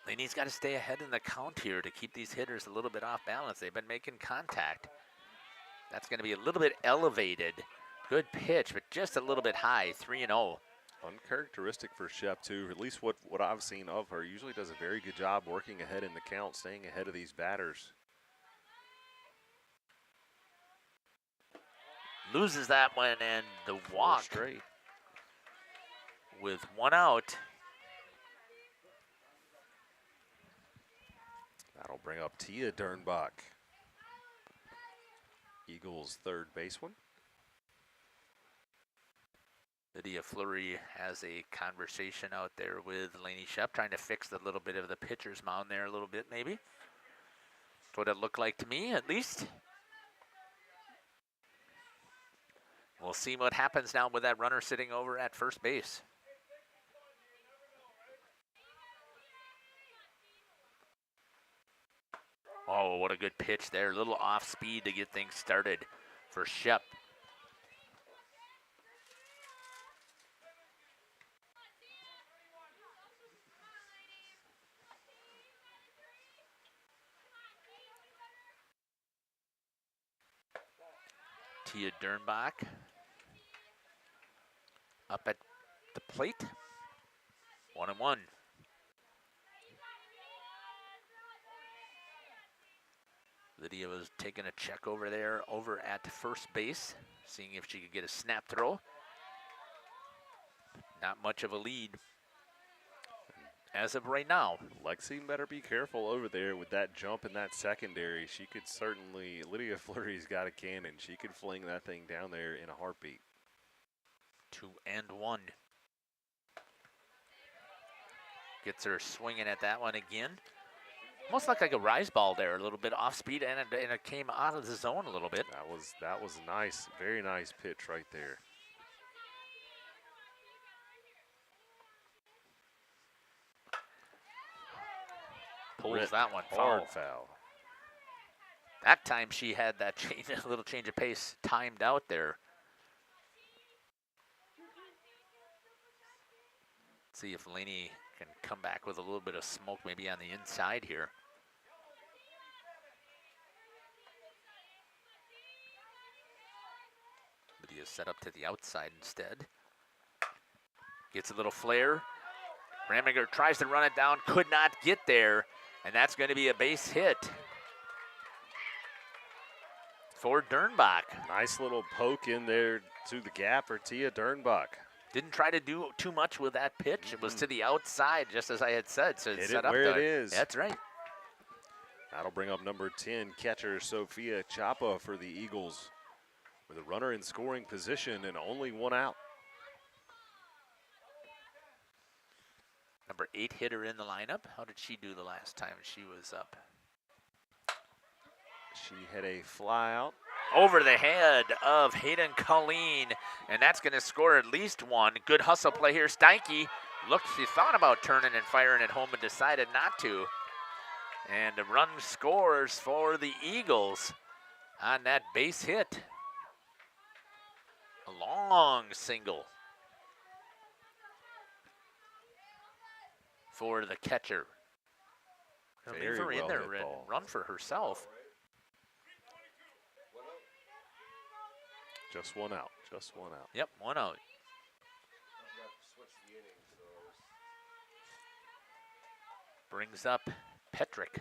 Laney's got to stay ahead in the count here to keep these hitters a little bit off balance. They've been making contact. That's going to be a little bit elevated. Good pitch, but just a little bit high, 3-0. Uncharacteristic for Shep, too. At least what I've seen of her. Usually does a very good job working ahead in the count, staying ahead of these batters. Loses that one and the walk. 4 straight. With 1 out. That'll bring up Tia Dernbach, Eagles' third baseman. Lydia Fleury has a conversation out there with Laney Shep, trying to fix the little bit of the pitcher's mound there a little bit, maybe. That's what it looked like to me, at least. We'll see what happens now with that runner sitting over at first base. Oh, what a good pitch there. A little off speed to get things started for Shep. Tia Dernbach up at the plate. 1-1. Lydia was taking a check over there, over at first base, seeing if she could get a snap throw. Not much of a lead as of right now. Lexi better be careful over there with that jump in that secondary. She could certainly, Lydia Fleury's got a cannon. She could fling that thing down there in a heartbeat. 2-1. Gets her swinging at that one again. Almost looked like a rise ball there, a little bit off speed, and it came out of the zone a little bit. That was nice, very nice pitch right there. Pulls that one hard foul. That time she had that change, a little change of pace timed out there. Let's see if Laney can come back with a little bit of smoke maybe on the inside here. Lydia set up to the outside instead. Gets a little flare. Ramiger tries to run it down, could not get there, and that's going to be a base hit for Dernbach. Nice little poke in there to the gap for Tia Dernbach. Didn't try to do too much with that pitch. It was to the outside, just as I had said. So it's set up where it is. That's right. That'll bring up number 10, catcher Sophia Chapa for the Eagles, with a runner in scoring position and only 1 out. Number 8 hitter in the lineup. How did she do the last time she was up? She had a fly out. Over the head of Hayden Colleen, and that's going to score at least 1. Good hustle play here. Steinke looked, she thought about turning and firing it home, but decided not to. And a run scores for the Eagles on that base hit. A long single for the catcher. Leave her in there and run for herself. Just 1 out, just 1 out. Yep, 1 out. Brings up Petrick.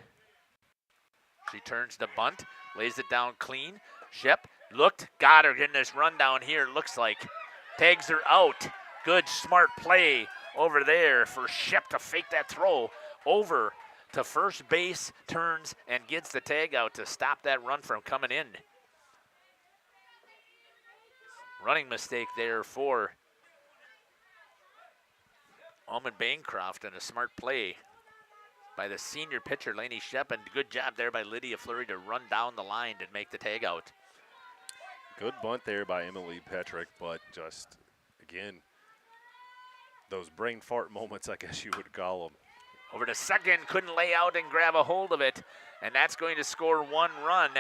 She turns to bunt, lays it down clean. Shep looked, got her, getting this run down here, looks like. Tags her out. Good, smart play over there for Shep to fake that throw over to first base, turns, and gets the tag out to stop that run from coming in. Running mistake there for Almond-Bancroft, and a smart play by the senior pitcher, Lainey Shep, and good job there by Lydia Fleury to run down the line and make the tag out. Good bunt there by Emily Petrick, but just, again, those brain fart moments, I guess you would call them. Over to second, couldn't lay out and grab a hold of it, and that's going to score 1 run.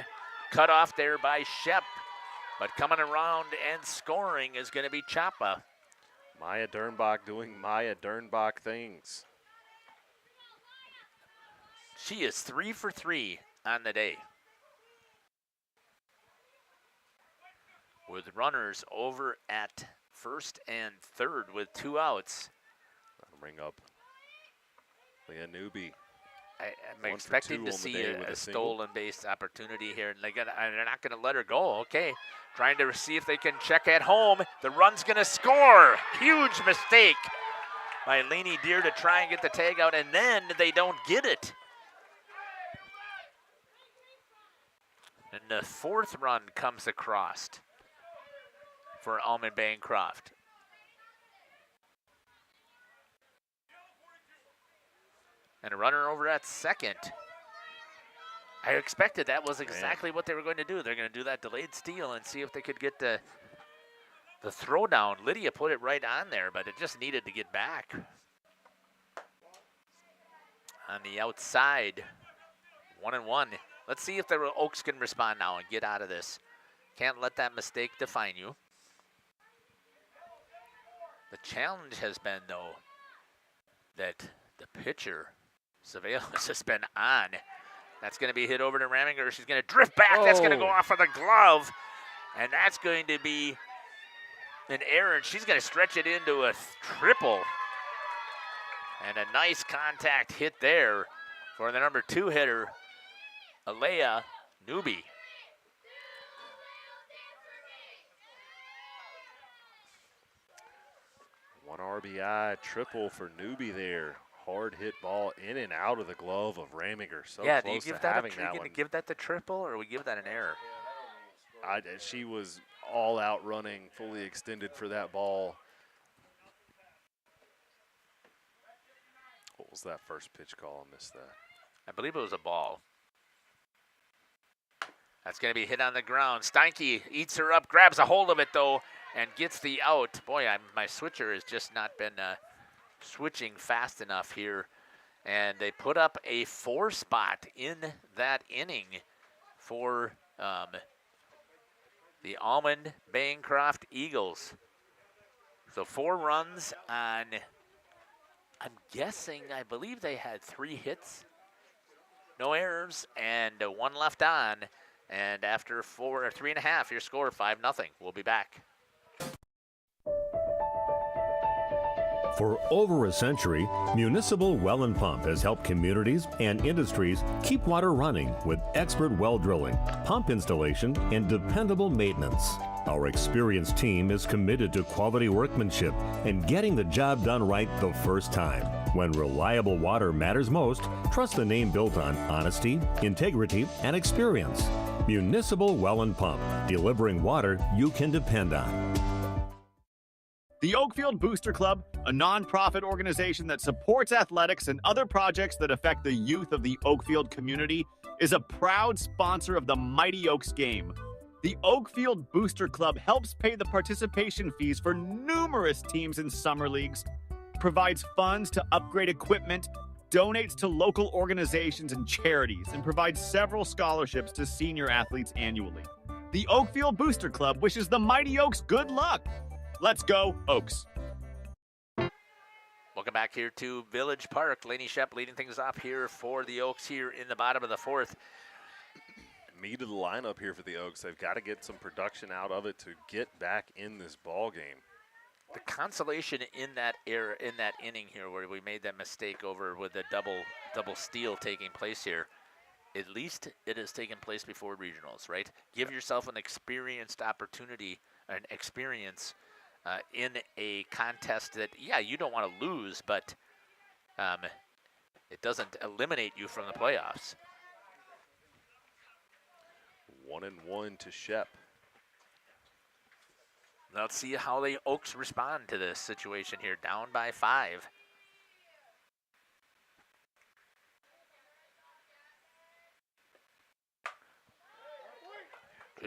Cut off there by Shep, but coming around and scoring is going to be Chapa. Maya Dernbach doing Maya Dernbach things. She is 3 for 3 on the day. With runners over at first and third with 2 outs. That'll bring up Leah Newby. I'm expecting to see a stolen base opportunity here, and they're not going to let her go. Okay, trying to see if they can check at home. The run's going to score. Huge mistake by Lainey Deer to try and get the tag out, and then they don't get it. And the 4th run comes across for Almond-Bancroft. And a runner over at second. I expected that was exactly what they were going to do. They're going to do that delayed steal and see if they could get the throw down. Lydia put it right on there, but it just needed to get back. On the outside, 1-1. Let's see if the Oaks can respond now and get out of this. Can't let that mistake define you. The challenge has been, though, that the pitcher, surveillance, has been on. That's going to be hit over to Raminger. She's going to drift back. That's going to go off of the glove. And that's going to be an error. And she's going to stretch it into a triple. And a nice contact hit there for the number 2 hitter, Alea Newby. One RBI triple for Newby there. Hard hit ball in and out of the glove of Raminger. So yeah, close do you give to that having a, that one. give that the triple, or we give that an error? She was all out running, fully extended for that ball. What was that first pitch call? I missed that. I believe it was a ball. That's going to be hit on the ground. Steinke eats her up, grabs a hold of it, though, and gets the out. Boy, my switcher has just not been switching fast enough here. And they put up a 4 spot in that inning for the Almond-Bancroft Eagles. So 4 runs on, I'm guessing, I believe they had 3 hits, no errors, and 1 left on. And after 3.5, your score 5-0. We'll be back. For over a century, Municipal Well and Pump has helped communities and industries keep water running with expert well drilling, pump installation, and dependable maintenance. Our experienced team is committed to quality workmanship and getting the job done right the first time. When reliable water matters most, trust the name built on honesty, integrity, and experience. Municipal Well and Pump, delivering water you can depend on. The Oakfield Booster Club, a nonprofit organization that supports athletics and other projects that affect the youth of the Oakfield community, is a proud sponsor of the Mighty Oaks game. The Oakfield Booster Club helps pay the participation fees for numerous teams in summer leagues, provides funds to upgrade equipment, donates to local organizations and charities, and provides several scholarships to senior athletes annually. The Oakfield Booster Club wishes the Mighty Oaks good luck. Let's go, Oaks. Welcome back here to Village Park. Lainey Shep leading things off here for the Oaks here in the bottom of the 4th. Meat of the lineup here for the Oaks. They've got to get some production out of it to get back in this ball game. The consolation in that inning here, where we made that mistake over with the double steal taking place here, at least it has taken place before regionals, right? Give yourself an experienced opportunity, an experience in a contest that, yeah, you don't want to lose, but it doesn't eliminate you from the playoffs. 1-1 to Shep. Let's see how the Oaks respond to this situation here, down by 5.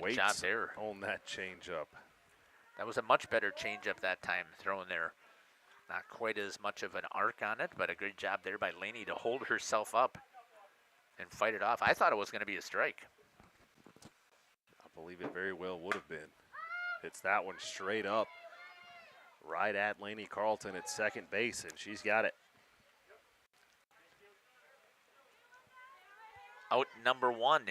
Good job there. On that changeup. That was a much better changeup that time thrown there. Not quite as much of an arc on it, but a good job there by Laney to hold herself up and fight it off. I thought it was going to be a strike. I believe it very well would have been. Hits that one straight up, right at Laney Carlton at second base, and she's got it. Out number 1.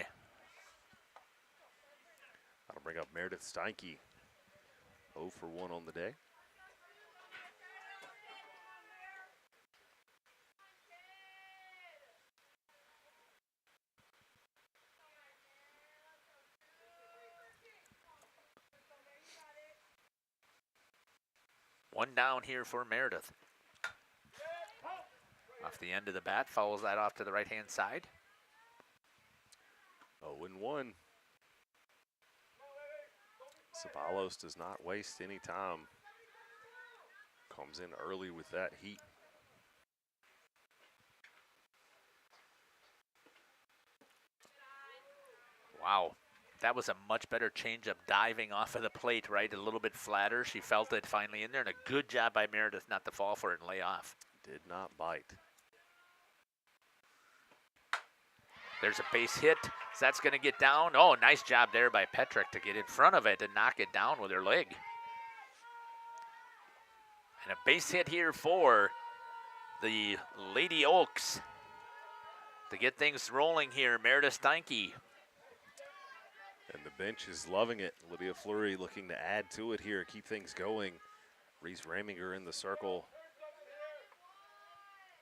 That'll bring up Meredith Steinke. 0 for 1 on the day. One down here for Meredith. Off the end of the bat, follows that off to the right-hand side. 0-1. Ceballos does not waste any time. Comes in early with that heat. Wow, that was a much better changeup, diving off of the plate, right? A little bit flatter. She felt it finally in there, and a good job by Meredith not to fall for it and lay off. Did not bite. There's a base hit. So that's going to get down. Oh, nice job there by Petrick to get in front of it and knock it down with her leg. And a base hit here for the Lady Oaks to get things rolling here. Meredith Steinke. And the bench is loving it. Lydia Fleury looking to add to it here, keep things going. Reese Raminger in the circle,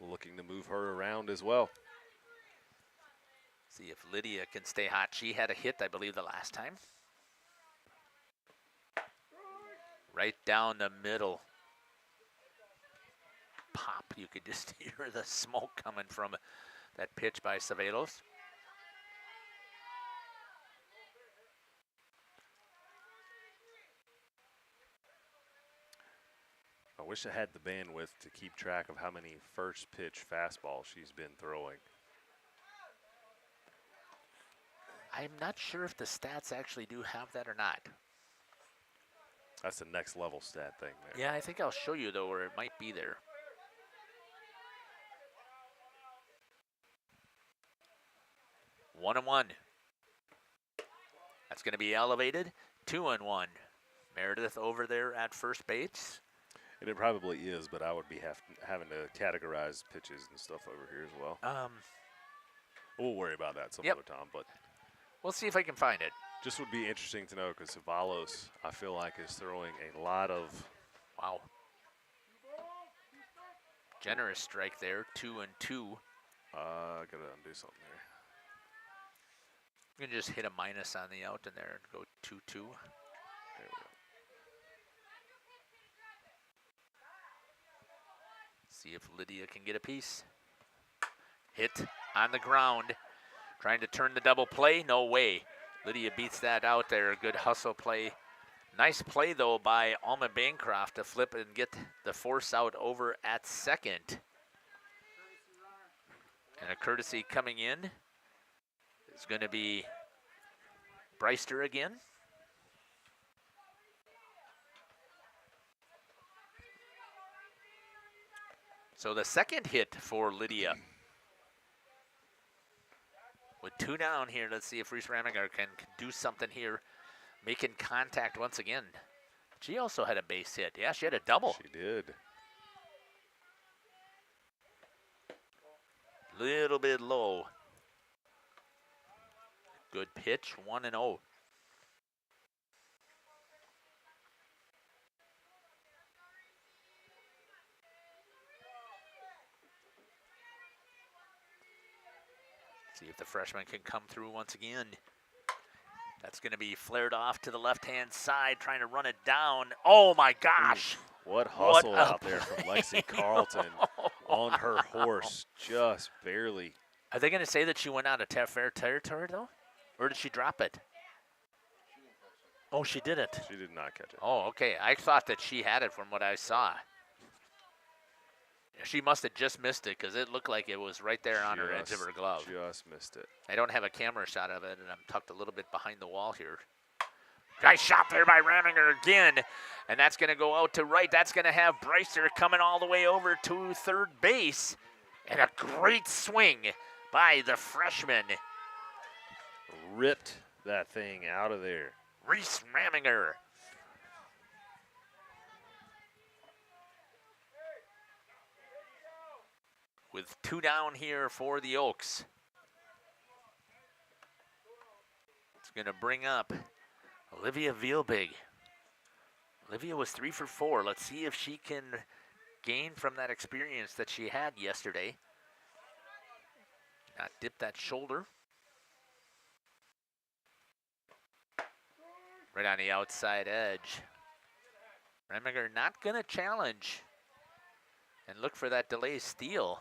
looking to move her around as well. See if Lydia can stay hot. She had a hit, I believe, the last time. Right down the middle. Pop. You could just hear the smoke coming from that pitch by Ceballos. I wish I had the bandwidth to keep track of how many first pitch fastballs she's been throwing. I'm not sure if the stats actually do have that or not. That's the next level stat thing there. Yeah, I think I'll show you, though, where it might be there. One and one. That's going to be elevated. 2-1. Meredith over there at first base. And it probably is, but I would be having to categorize pitches and stuff over here as well. We'll worry about that some other time, but we'll see if I can find it. Just would be interesting to know because Ceballos, I feel like, is throwing a lot of. Wow. Generous strike there, 2-2. I gotta undo something there. You can just hit a minus on the out in there and go 2-2. There we go. See if Lydia can get a piece. Hit on the ground. Trying to turn the double play. No way. Lydia beats that out there. Good hustle play. Nice play, though, by Almond-Bancroft to flip and get the force out over at second. And a courtesy coming in is going to be Breister again. So the second hit for Lydia. With 2 down here, let's see if Reese Raminger can do something here, making contact once again. She also had a base hit. Yeah, she had a double. She did. Little bit low. Good pitch, 1-0. See if the freshman can come through once again. That's going to be flared off to the left-hand side, trying to run it down. Oh, my gosh. What hustle out there from Lexi Carlton on her horse, just barely. Are they going to say that she went out of fair territory, though? Or did she drop it? Oh, she didn't. She did not catch it. Oh, okay. I thought that she had it from what I saw. She must have just missed it because it looked like it was right there on her edge of her glove. Just missed it. I don't have a camera shot of it, and I'm tucked a little bit behind the wall here. Nice shot there by Raminger again, and that's going to go out to right. That's going to have Brycer coming all the way over to third base, and a great swing by the freshman. Ripped that thing out of there. Reese Raminger. With 2 down here for the Oaks. It's going to bring up Olivia Vielbig. Olivia was 3 for 4. Let's see if she can gain from that experience that she had yesterday. Not dip that shoulder. Right on the outside edge. Reminger not going to challenge and look for that delay steal.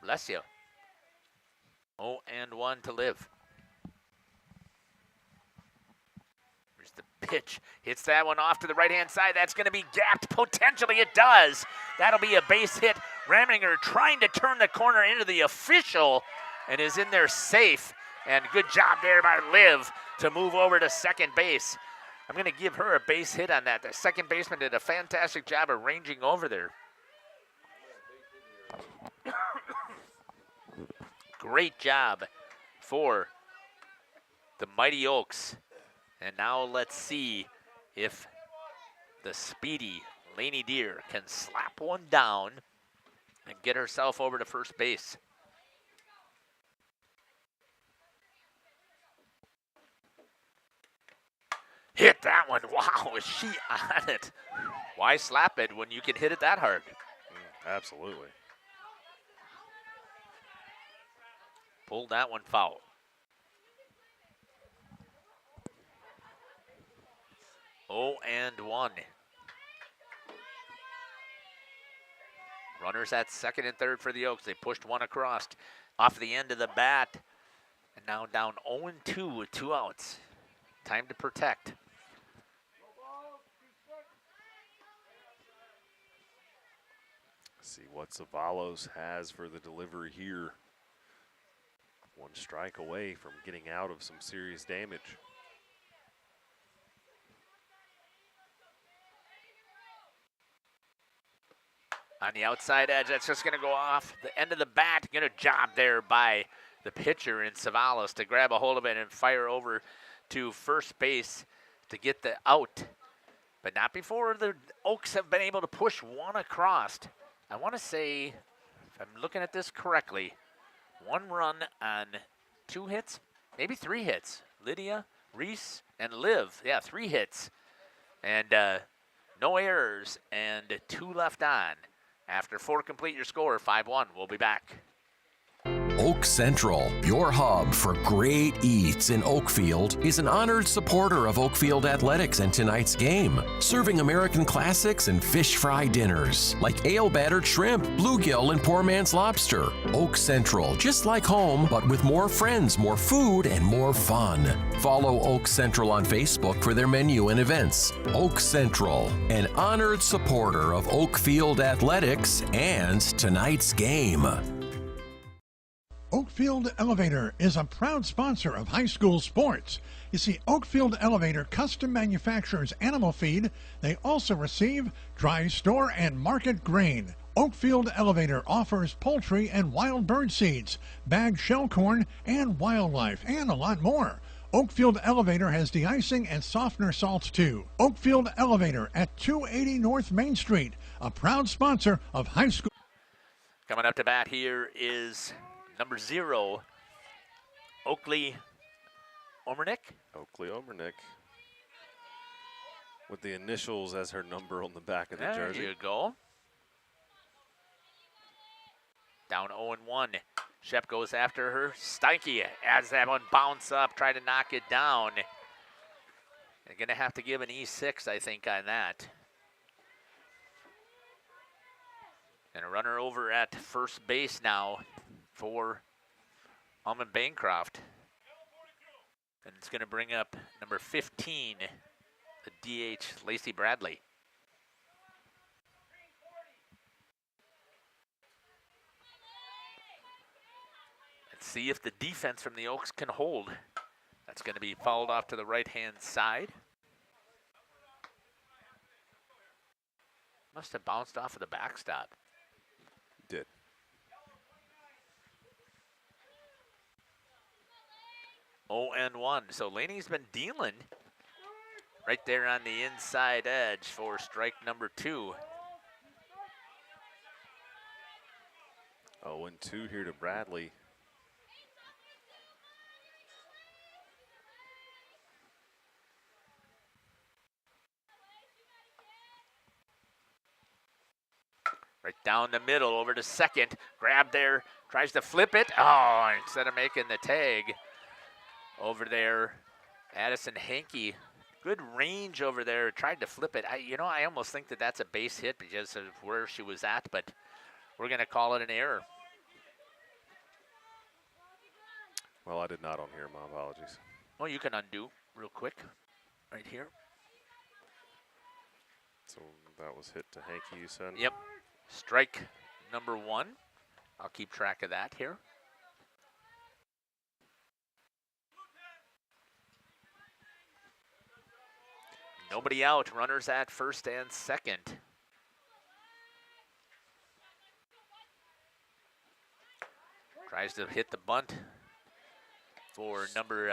Bless you. 0-1 to live. Here's the pitch. Hits that one off to the right-hand side. That's going to be gapped. Potentially it does. That'll be a base hit. Raminger trying to turn the corner into the official and is in there safe. And good job there by Liv to move over to second base. I'm going to give her a base hit on that. The second baseman did a fantastic job of ranging over there. Great job for the Mighty Oaks. And now let's see if the speedy Lainey Deer can slap one down and get herself over to first base. Hit that one. Wow, is she on it? Why slap it when you can hit it that hard? Absolutely. Pulled that one foul. Oh, and 1. Runners at second and third for the Oaks. They pushed one across off the end of the bat. And now down 0-2 with 2 outs. Time to protect. See what Zavalos has for the delivery here. 1 strike away from getting out of some serious damage. On the outside edge, that's just going to go off the end of the bat. Good job there by the pitcher in Savalas to grab a hold of it and fire over to first base to get the out. But not before the Oaks have been able to push one across. I want to say, if I'm looking at this correctly, 1 run on 2 hits, maybe 3 hits. Lydia, Reese, and Liv. Yeah, 3 hits. And no errors and 2 left on. After 4 complete, your score, 5-1. We'll be back. Oak Central, your hub for great eats in Oakfield, is an honored supporter of Oakfield Athletics and tonight's game, serving American classics and fish fry dinners like ale-battered shrimp, bluegill, and poor man's lobster. Oak Central, just like home, but with more friends, more food, and more fun. Follow Oak Central on Facebook for their menu and events. Oak Central, an honored supporter of Oakfield Athletics and tonight's game. Oakfield Elevator is a proud sponsor of high school sports. You see, Oakfield Elevator custom manufactures animal feed. They also receive dry store and market grain. Oakfield Elevator offers poultry and wild bird seeds, bagged shell corn, and wildlife, and a lot more. Oakfield Elevator has de-icing and softener salts too. Oakfield Elevator at 280 North Main Street, a proud sponsor of high school. Coming up to bat here is number 0, Oakley Omernick. Oakley Omernick with the initials as her number on the back of the jersey. There you go. Down 0-1. Shep goes after her. Steinke as that one bounce up, try to knock it down. They're going to have to give an E6, I think, on that. And a runner over at first base now for Almond-Bancroft. And it's going to bring up number 15, the DH, Lacey Bradley. Let's see if the defense from the Oaks can hold. That's going to be fouled off to the right-hand side. Must have bounced off of the backstop. Did. Oh, and 1. So Laney's been dealing right there on the inside edge for strike number 2. 0-2 here to Bradley. Right down the middle, over to second. Grab there, tries to flip it. Oh, instead of making the tag. Over there, Addison Hankey. Good range over there, tried to flip it. I almost think that that's a base hit because of where she was at, but we're going to call it an error. Well, I did not on here, my apologies. Well, you can undo real quick right here. So that was hit to Hankey, you said? Yep. Strike number 1. I'll keep track of that here. Nobody out. Runners at first and second. Tries to hit the bunt for number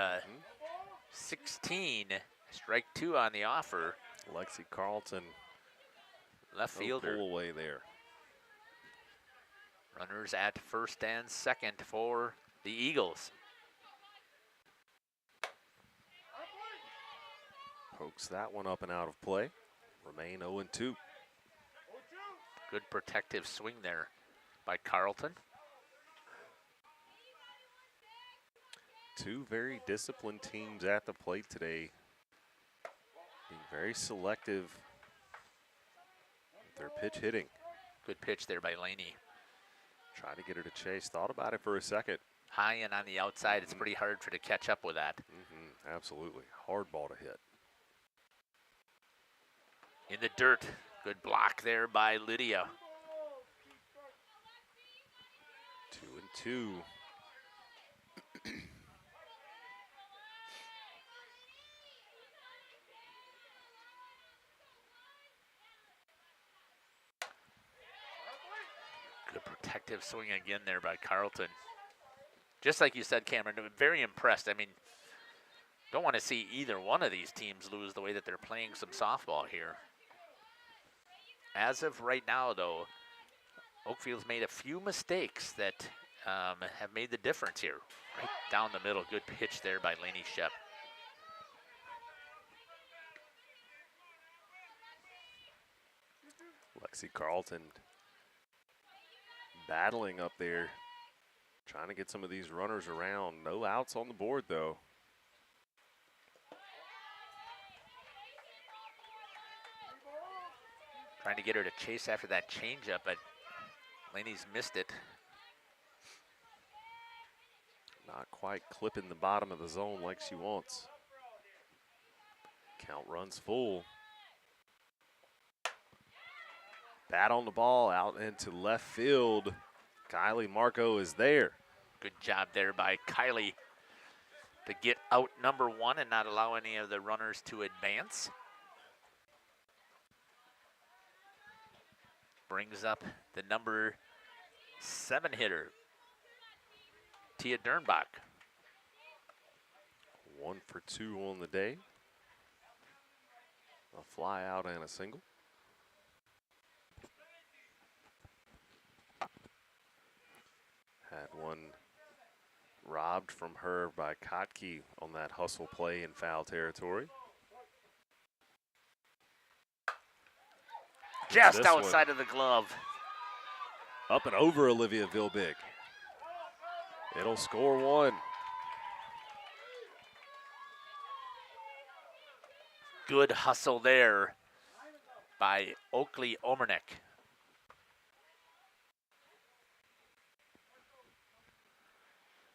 16. Strike 2 on the offer. Lexi Carlton. Left fielder. Pull away there. Runners at first and second for the Eagles. Pokes that one up and out of play. Remain 0-2. Good protective swing there by Carlton. Two very disciplined teams at the plate today. Being very selective with their pitch hitting. Good pitch there by Laney. Tried to get her to chase. Thought about it for a second. High and on the outside. It's pretty hard for her to catch up with that. Absolutely. Hard ball to hit. In the dirt. Good block there by Lydia. 2-2. Good protective swing again there by Carlton. Just like you said, Cameron, very impressed. I mean, don't want to see either one of these teams lose the way that they're playing some softball here. As of right now, though, Oakfield's made a few mistakes that have made the difference here. Right down the middle, good pitch there by Laney Shep. Lexi Carlton battling up there, trying to get some of these runners around. No outs on the board, though. Trying to get her to chase after that changeup, but Laney's missed it. Not quite clipping the bottom of the zone like she wants. Count runs full. Bat on the ball out into left field. Kylie Marco is there. Good job there by Kylie to get out number 1 and not allow any of the runners to advance. Brings up the number 7 hitter, Tia Dernbach. 1 for 2 on the day. A fly out and a single. Had one robbed from her by Kotke on that hustle play in foul territory. Just outside of the glove. Up and over Olivia Vilbig. It'll score one. Good hustle there by Oakley Omernick.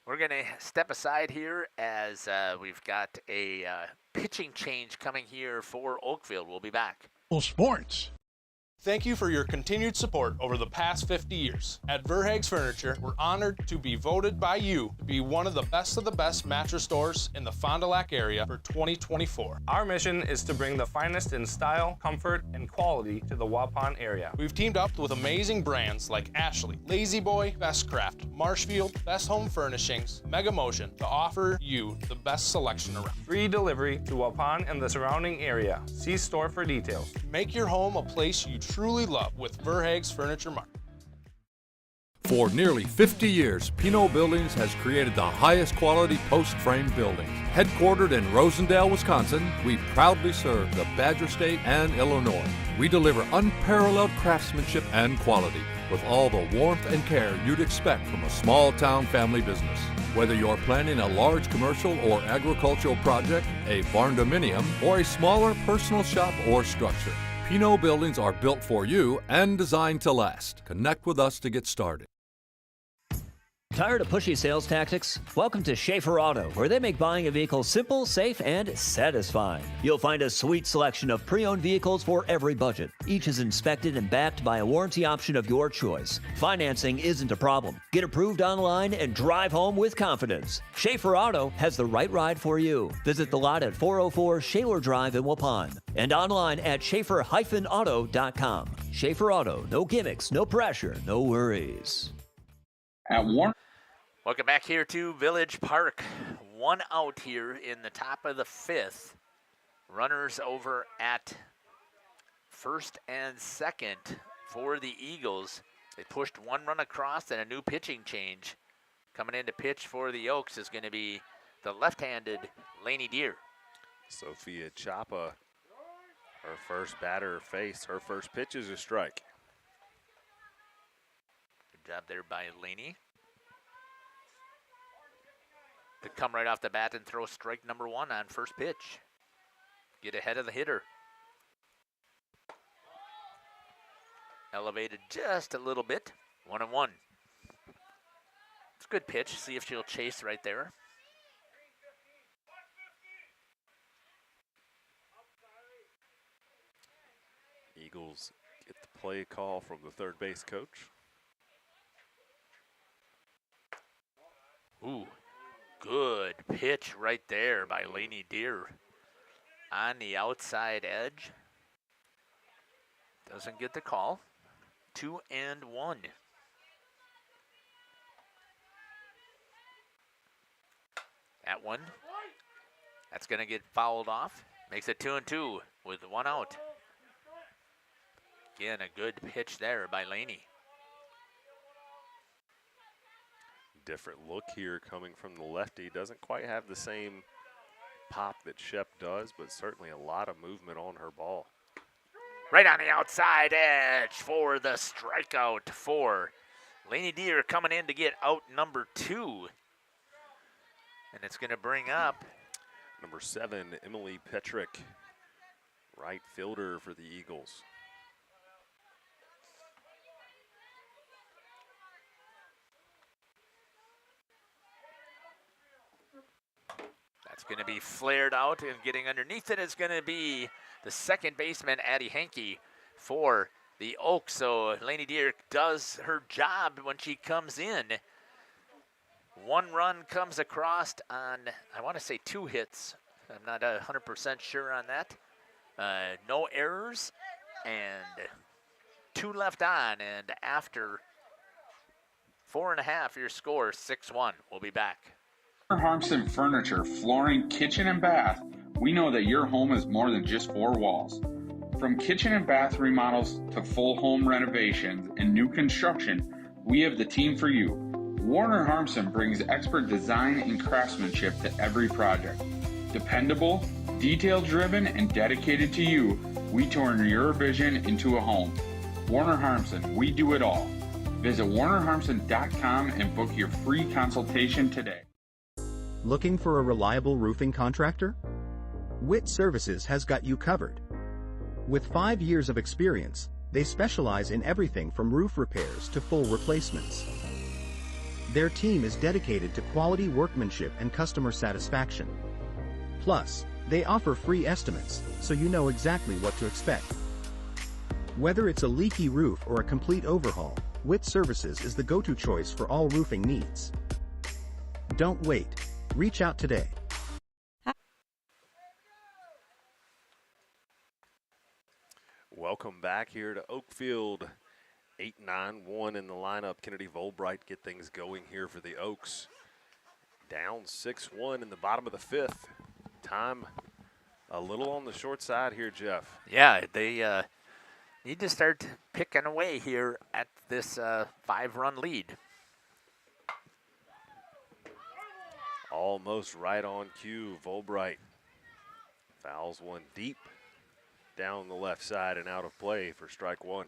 We're going to step aside here as we've got a pitching change coming here for Oakfield. We'll be back. Sports. Thank you for your continued support over the past 50 years. At Verhaeg's Furniture, we're honored to be voted by you to be one of the best mattress stores in the Fond du Lac area for 2024. Our mission is to bring the finest in style, comfort, and quality to the Waupun area. We've teamed up with amazing brands like Ashley, Lazy Boy, Bestcraft, Marshfield, Best Home Furnishings, Mega Motion to offer you the best selection around. Free delivery to Waupun and the surrounding area. See store for details. Make your home a place you truly love with Verhaeg's Furniture Mart. For nearly 50 years, Pinot Buildings has created the highest quality post-frame buildings. Headquartered in Rosendale, Wisconsin, we proudly serve the Badger State and Illinois. We deliver unparalleled craftsmanship and quality with all the warmth and care you'd expect from a small-town family business. Whether you're planning a large commercial or agricultural project, a barn-dominium, or a smaller personal shop or structure, Pinot Buildings are built for you and designed to last. Connect with us to get started. Tired of pushy sales tactics? Welcome to Schaefer Auto, where they make buying a vehicle simple, safe, and satisfying. You'll find a sweet selection of pre-owned vehicles for every budget. Each is inspected and backed by a warranty option of your choice. Financing isn't a problem. Get approved online and drive home with confidence. Schaefer Auto has the right ride for you. Visit the lot at 404 Shaler Drive in Waupun and online at schaefer-auto.com. Schaefer Auto, no gimmicks, no pressure, no worries. At Warner. Welcome back here to Village Park. 1 out here in the top of the 5th. Runners over at first and second for the Eagles. They pushed 1 run across, and a new pitching change. Coming in to pitch for the Oaks is going to be the left-handed Lainey Deer. Sophia Chapa, her first batter faced. Her first pitch is a strike. Good job there by Laney. To come right off the bat and throw strike number 1 on first pitch. Get ahead of the hitter. Elevated just a little bit. 1-1. It's a good pitch. See if she'll chase right there. Eagles get the play call from the third base coach. Ooh, good pitch right there by Lainey Deer on the outside edge. Doesn't get the call. 2-1. That one. That's going to get fouled off. Makes it 2-2 with 1 out. Again, a good pitch there by Laney. Different look here coming from the lefty. Doesn't quite have the same pop that Shep does, but certainly a lot of movement on her ball. Right on the outside edge for the strikeout for Lainey Deer, coming in to get out number 2. And it's going to bring up number 7, Emily Petrick, right fielder for the Eagles. That's going to be flared out, and getting underneath it is going to be the second baseman, Addie Henke, for the Oaks. So Lainey Deer does her job when she comes in. 1 run comes across on, I want to say 2 hits. I'm not 100% sure on that. No errors, and 2 left on, and after 4.5, your score 6-1. We'll be back. Harmson Furniture, Flooring, Kitchen, and Bath, we know that your home is more than just 4 walls. From kitchen and bath remodels to full home renovations and new construction, we have the team for you. Warner Harmson brings expert design and craftsmanship to every project. Dependable, detail-driven, and dedicated to you, we turn your vision into a home. Warner Harmson, we do it all. Visit WarnerHarmson.com and book your free consultation today. Looking for a reliable roofing contractor? Witt Services has got you covered. With 5 years of experience, they specialize in everything from roof repairs to full replacements. Their team is dedicated to quality workmanship and customer satisfaction. Plus, they offer free estimates, so you know exactly what to expect. Whether it's a leaky roof or a complete overhaul, Witt Services is the go-to choice for all roofing needs. Don't wait. Reach out today. Welcome back here to Oakfield. 8-9-1 in the lineup. Kennedy Volbright get things going here for the Oaks. Down 6-1 in the bottom of the fifth. Time a little on the short side here, Jeff. Yeah, they need to start picking away here at this 5-run lead. Almost right on cue. Volbright fouls one deep down the left side and out of play for strike one.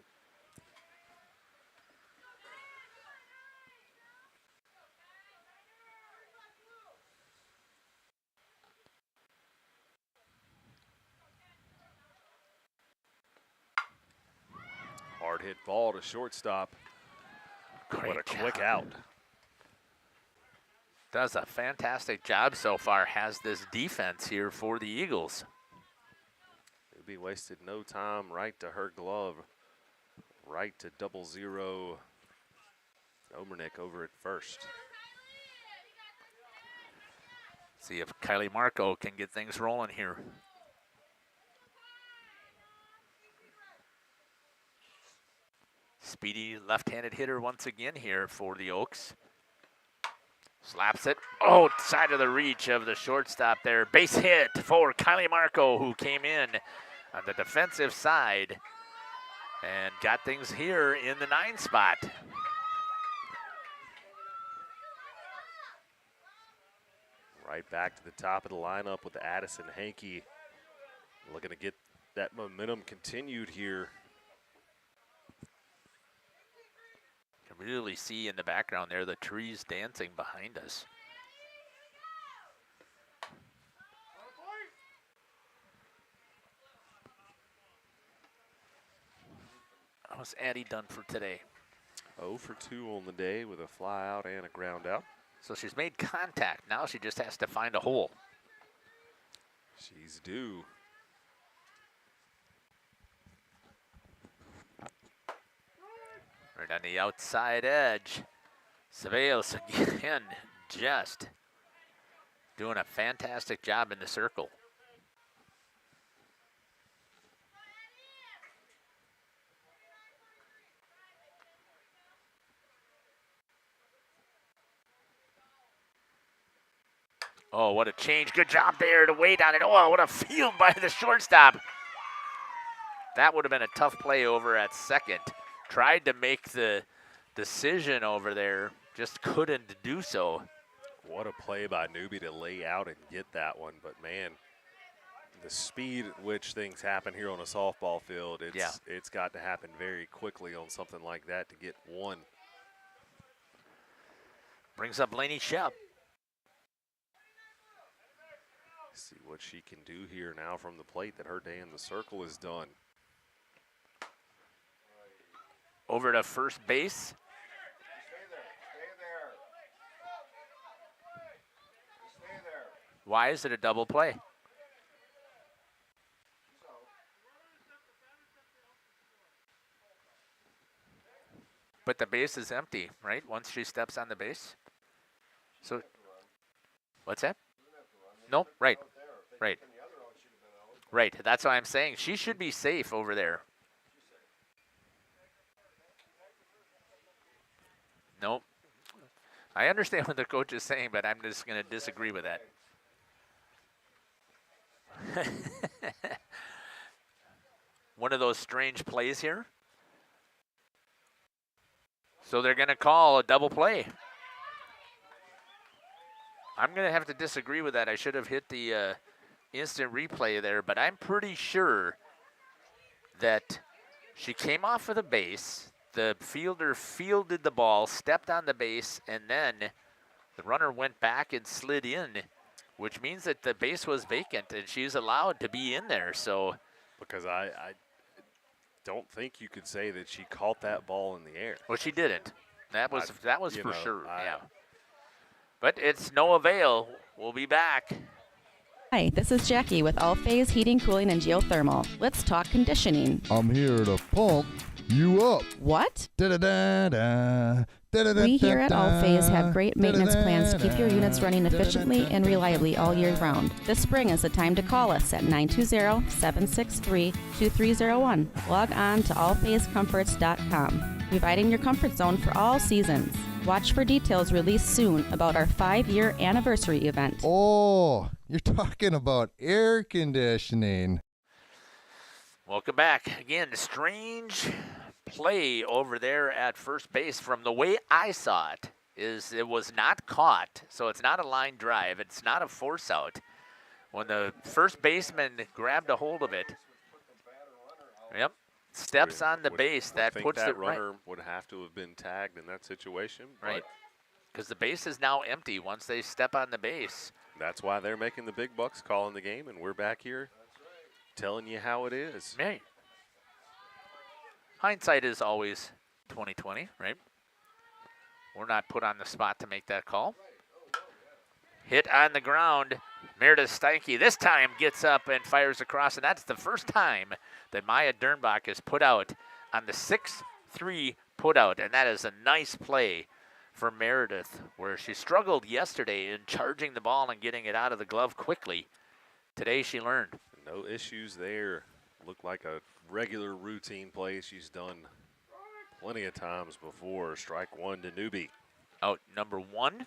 Hard hit ball to shortstop. What a quick out. Does a fantastic job so far, has this defense here for the Eagles. Newby wasted no time, right to her glove, right to 0-0. Omernick over at first. See if Kylie Marco can get things rolling here. Speedy left-handed hitter once again here for the Oaks. Slaps it. Oh, side of the reach of the shortstop there. Base hit for Kylie Marco, who came in on the defensive side and got things here in the 9 spot. Right back to the top of the lineup with Addison Hankey. Looking to get that momentum continued here. You can really see in the background there the trees dancing behind us. How's Addie done for today? 0 for 2 on the day with a fly out and a ground out. So she's made contact. Now she just has to find a hole. She's due. Right on the outside edge. Ceballos again just doing a fantastic job in the circle. Oh, what a change. Good job there to wait on it. Oh, what a field by the shortstop. That would have been a tough play over at second. Tried to make the decision over there, just couldn't do so. What a play by Newby to lay out and get that one. But, man, the speed at which things happen here on a softball field, it's got to happen very quickly on something like that to get one. Brings up Lainey Shep. See what she can do here now from the plate, that her day in the circle is done. Over to first base. Stay there. Stay there. Why is it a double play? But the base is empty, right? Once she steps on the base. So, what's that? No, right. Right, that's why I'm saying she should be safe over there. Nope. I understand what the coach is saying, but I'm just going to disagree with that. One of those strange plays here. So they're going to call a double play. I'm going to have to disagree with that. I should have hit the instant replay there, but I'm pretty sure that she came off of the base, the fielder fielded the ball, stepped on the base, and then the runner went back and slid in, which means that the base was vacant and she's allowed to be in there. So, because I don't think you could say that she caught that ball in the air. Well, she didn't. That was for sure. Yeah. But it's no avail. We'll be back. Hi, this is Jackie with All Phase Heating, Cooling, and Geothermal. Let's talk conditioning. I'm here to pump you up. What? Da-da-da-da. We here at All Phase have great maintenance plans to keep your units running efficiently and reliably all year round. This spring is the time to call us at 920-763-2301. Log on to allphasecomforts.com, providing your comfort zone for all seasons. Watch for details released soon about our 5-year anniversary event. Oh, you're talking about air conditioning. Welcome back. Again, strange play over there at first base. From the way I saw it, is it was not caught, so it's not a line drive. It's not a force out. When the first baseman grabbed a hold of it, yep, steps on the base, that puts that it right. runner would have to have been tagged in that situation. Right, because the base is now empty once they step on the base. That's why they're making the big bucks calling the game, and we're back here telling you how it is. Hey. Hindsight is always 20/20, right? We're not put on the spot to make that call. Hit on the ground. Meredith Steinke this time gets up and fires across, and that's the first time that Maya Dernbach is put out on the 6-3 put out, and that is a nice play for Meredith, where she struggled yesterday in charging the ball and getting it out of the glove quickly. Today she learned. No issues there. Looked like a regular routine play she's done plenty of times before. Strike one to Newby. Out number one.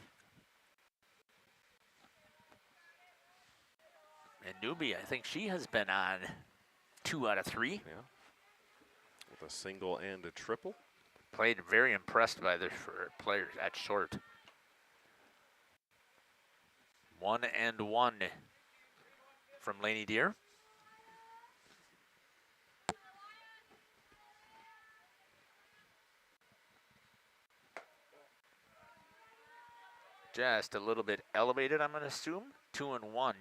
And Newby, I think she has been on 2 out of 3. Yeah. With a single and a triple. Played very impressed by the players at short. 1-1 from Lainey Deer. Just a little bit elevated, I'm going to assume. 2-1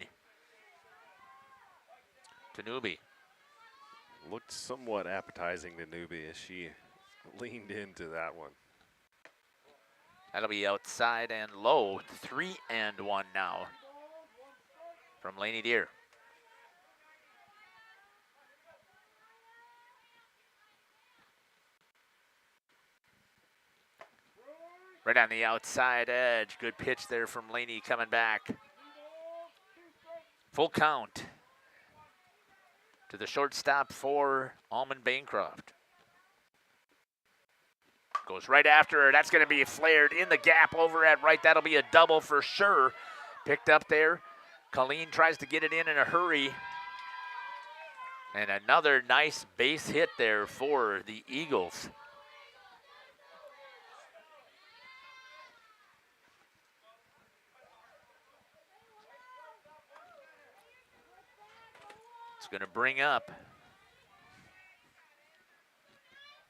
to Newby. Looked somewhat appetizing to Newby as she leaned into that one. That'll be outside and low. 3-1 now from Lainey Deer. Right on the outside edge. Good pitch there from Laney coming back. Full count to the shortstop for Almond-Bancroft. Goes right after her. That's going to be flared in the gap over at right. That'll be a double for sure. Picked up there. Colleen tries to get it in a hurry. And another nice base hit there for the Eagles. It's going to bring up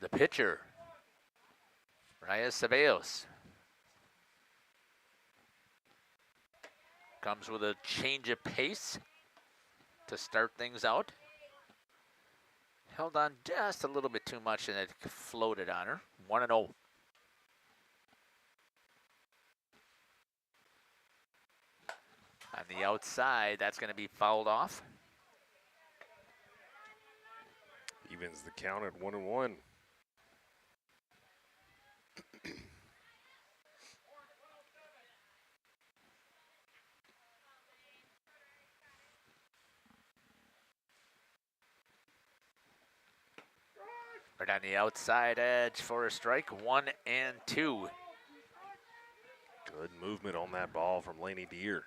the pitcher, Reyes Ceballos. Comes with a change of pace to start things out. Held on just a little bit too much and it floated on her. 1-0. On the outside, that's going to be fouled off. Evens the count at 1-1. Right on the outside edge for a strike. 1-2. Good movement on that ball from Lainey Deer.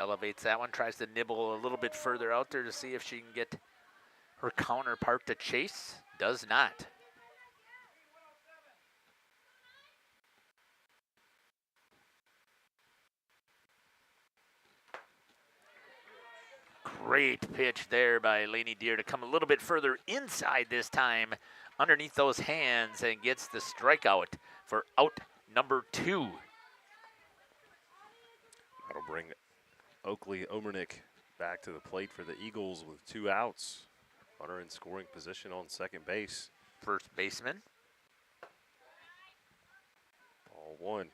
Elevates that one, tries to nibble a little bit further out there to see if she can get her counterpart to chase. Does not. Great pitch there by Laney Deer to come a little bit further inside this time underneath those hands and gets the strikeout for out number 2. That'll bring Oakley Omernick back to the plate for the Eagles with 2 outs. Runner in scoring position on second base. First baseman. Ball 1.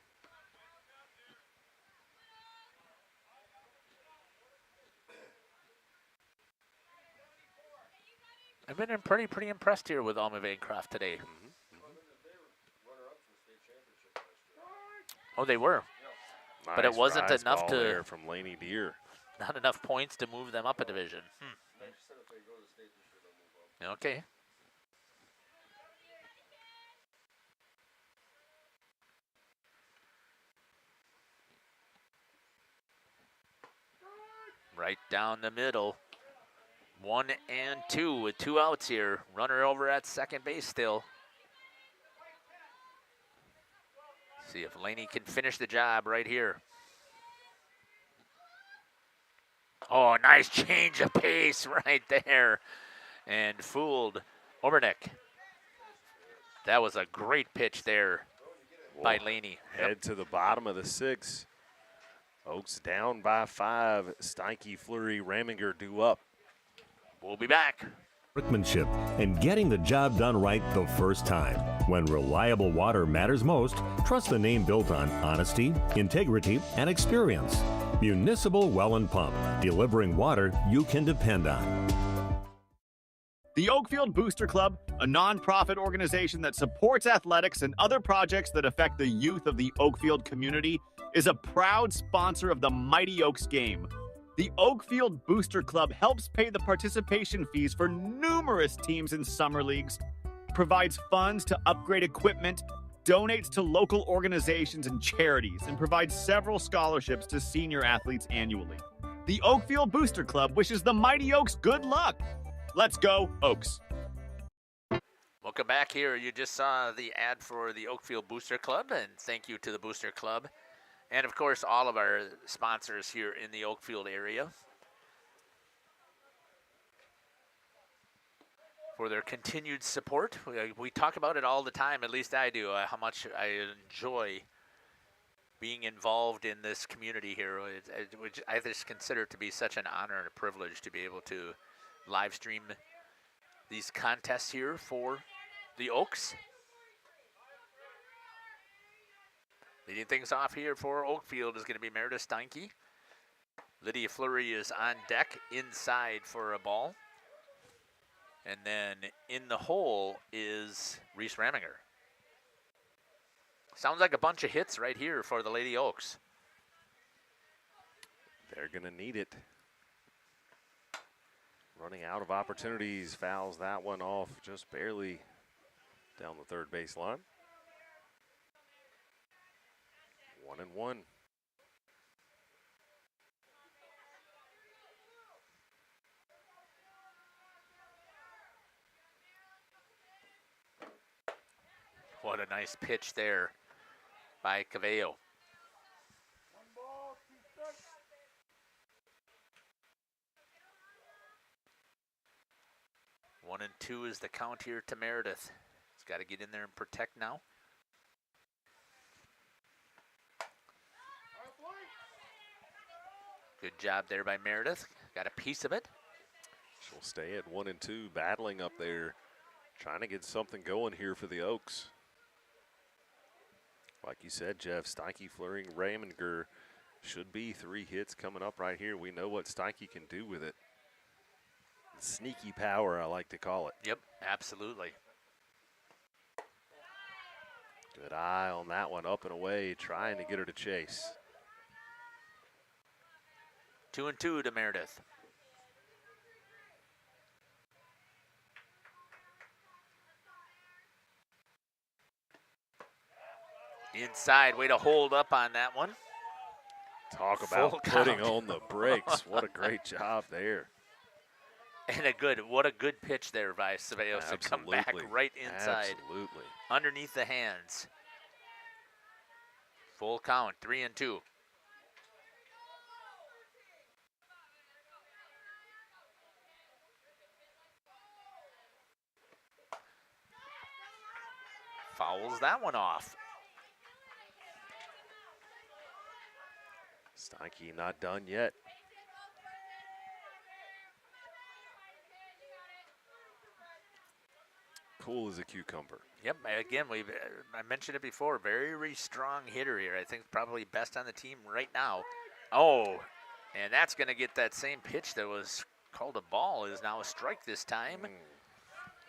I've been pretty impressed here with Almond-Bancroft today. Oh, they were. Nice but it wasn't rise enough ball to. there from Laney Deer. Not enough points to move them up a division. Okay. Right down the middle. 1 and 2 with 2 outs here. Runner over at second base still. See if Laney can finish the job right here. Oh, nice change of pace right there. And fooled Obernick. That was a great pitch there by Laney. Head to the bottom of the 6th. Oaks down by 5. Steinke, Fleury, Raminger due up. We'll be back. Workmanship and getting the job done right the first time. When reliable water matters most, trust the name built on honesty, integrity, and experience. Municipal Well and Pump, delivering water you can depend on. The Oakfield Booster Club, a nonprofit organization that supports athletics and other projects that affect the youth of the Oakfield community, is a proud sponsor of the Mighty Oaks game. The Oakfield Booster Club helps pay the participation fees for numerous teams in summer leagues, provides funds to upgrade equipment, donates to local organizations and charities, and provides several scholarships to senior athletes annually. The Oakfield Booster Club wishes the Mighty Oaks good luck. Let's go, Oaks. Welcome back here. You just saw the ad for the Oakfield Booster Club, and thank you to the Booster Club. And, of course, all of our sponsors here in the Oakfield area for their continued support. We talk about it all the time, at least I do, how much I enjoy being involved in this community here, which I just consider to be such an honor and a privilege to be able to live stream these contests here for the Oaks. Leading things off here for Oakfield is going to be Meredith Steinke. Lydia Fleury is on deck inside for a ball. And then in the hole is Reese Raminger. Sounds like a bunch of hits right here for the Lady Oaks. They're going to need it. Running out of opportunities, fouls that one off just barely down the third baseline. 1-1. What a nice pitch there by Cavello. One and 2 is the count here to Meredith. He's got to get in there and protect now. Good job there by Meredith. Got a piece of it. She'll stay at 1 and 2, battling up there, trying to get something going here for the Oaks. Like you said, Jeff, Steinke, Fleury, Raminger should be 3 hits coming up right here. We know what Steinke can do with it. Sneaky power, I like to call it. Yep, absolutely. Good eye on that one, up and away, trying to get her to chase. 2 and 2 to Meredith. Inside, way to hold up on that one. Talk about putting on the brakes. What a great job there. And what a good pitch there by Ceballos to come back right inside. Absolutely. Underneath the hands. Full count, 3 and 2. fouls that one off. Steinke not done yet. Cool as a cucumber. Yep, again, I mentioned it before, very strong hitter here. I think probably best on the team right now. Oh, and that's going to get that same pitch that was called a ball is now a strike this time.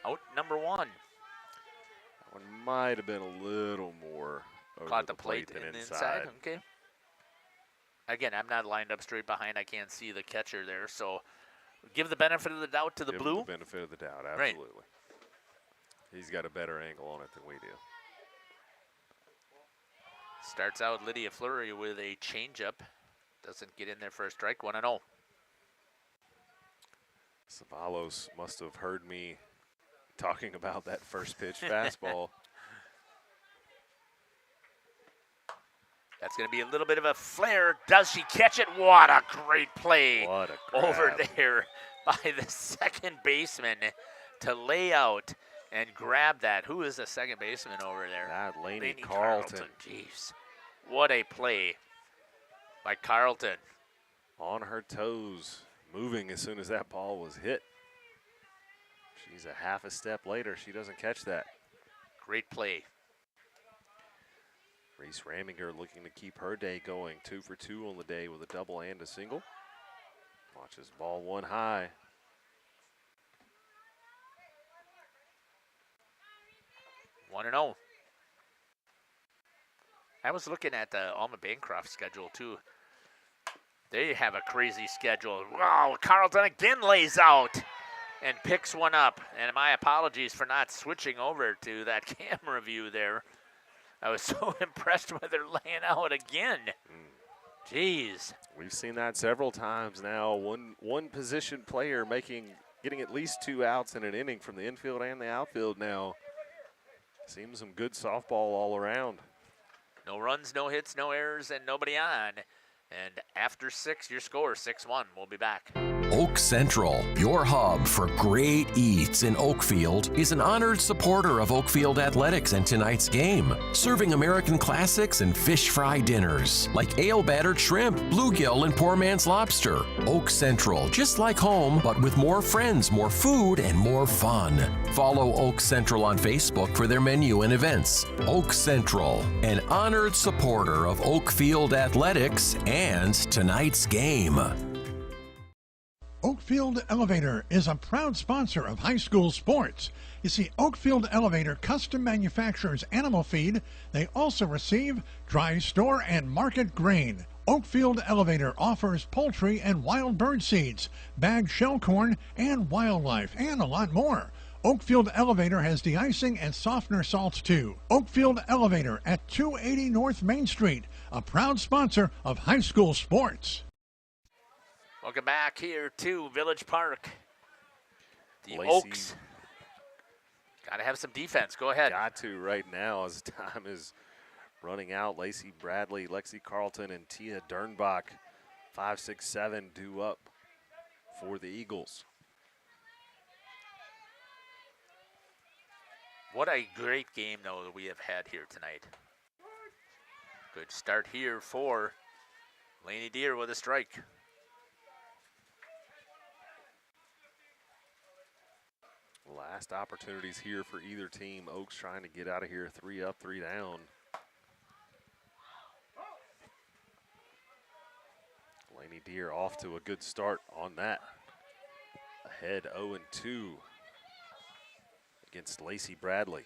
Out number 1. That one might have been a little more over Caught the plate plate than inside. Okay. Again, I'm not lined up straight behind. I can't see the catcher there, so give the benefit of the doubt to the Give blue. him the benefit of the doubt, absolutely. Right. He's got a better angle on it than we do. Starts out Lydia Fleury with a changeup. Doesn't get in there for a strike, 1-0. Savalos must have heard me talking about that first pitch fastball. That's going to be a little bit of a flare. Does she catch it? What a great play. What a grab. Over there by the second baseman to lay out and grab that. Who is the second baseman over there? Lainey Carlton. Jeez. What a play by Carlton. On her toes, moving as soon as that ball was hit. She's a half a step later. She doesn't catch that. Great play. Reese Raminger looking to keep her day going. 2 for 2 on the day with a double and a single. Watches ball 1 high. One and 0. I was looking at the Almond-Bancroft schedule too. They have a crazy schedule. Wow, Carlton again lays out and picks one up. And my apologies for not switching over to that camera view there. I was so impressed with her laying out again. Jeez. We've seen that several times now. One position player getting at least 2 outs in an inning from the infield and the outfield now. Seems some good softball all around. No runs, no hits, no errors, and nobody on. And after 6, your score 6-1. We'll be back. Oak Central, your hub for great eats in Oakfield, is an honored supporter of Oakfield Athletics and tonight's game, serving American classics and fish fry dinners like ale-battered shrimp, bluegill, and poor man's lobster. Oak Central, just like home, but with more friends, more food, and more fun. Follow Oak Central on Facebook for their menu and events. Oak Central, an honored supporter of Oakfield Athletics and tonight's game. Oakfield Elevator is a proud sponsor of high school sports. You see, Oakfield Elevator custom manufactures animal feed. They also receive dry store and market grain. Oakfield Elevator offers poultry and wild bird seeds, bagged shell corn, and wildlife, and a lot more. Oakfield Elevator has de-icing and softener salts too. Oakfield Elevator at 280 North Main Street, a proud sponsor of high school sports. Welcome back here to Village Park. The Lacey. Oaks got to have some defense. Go ahead. Got to right now as time is running out. Lacey Bradley, Lexi Carlton, and Tia Dernbach, 5, 6, 7 due up for the Eagles. What a great game, though, that we have had here tonight. Good start here for Lainey Deer with a strike. Last opportunities here for either team. Oaks trying to get out of here 3 up, 3 down. Lainey Deer off to a good start on that. Ahead 0-2 against Lacey Bradley.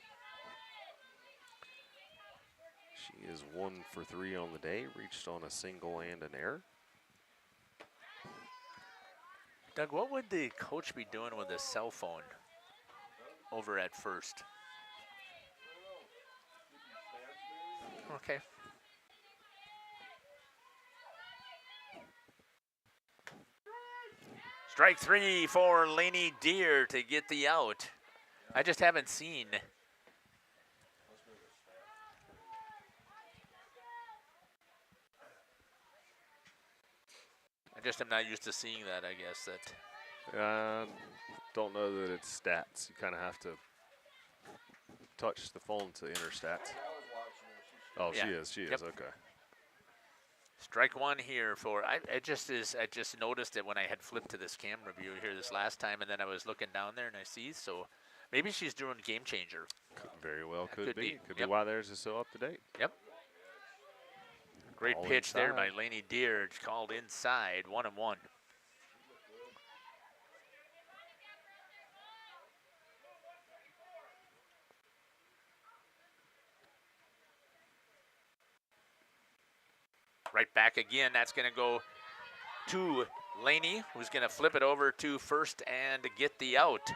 She is 1 for 3 on the day, reached on a single and an error. Doug, what would the coach be doing with his cell phone over at first? Okay. Strike 3 for Lainey Deer to get the out. I just haven't seen. I just am not used to seeing that, I guess. That. Don't know that it's stats. You kind of have to touched the phone to enter stats. Oh, Yeah. she is. She is. Okay. Strike one here for, I just noticed it when I had flipped to this camera view here this last time, and then I was looking down there and I see, so maybe she's doing game changer. Very well could be. Could be Yep. why theirs is so up to date. Yep. Great Ball pitch there by inside. Laney Deere, called inside, 1-1. Right back again. That's going to go to Laney, who's going to flip it over to first and get the out.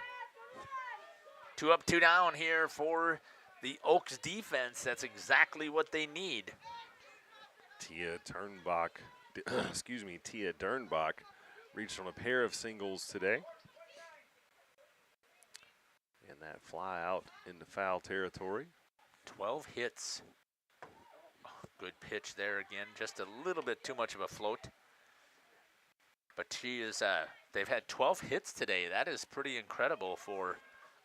2 up, 2 down here for the Oaks defense. That's exactly what they need. Tia Dernbach reached on a pair of singles today. And that fly out into foul territory. 12 hits. Oh, good pitch there again. Just a little bit too much of a float. But she is, they've had 12 hits today. That is pretty incredible for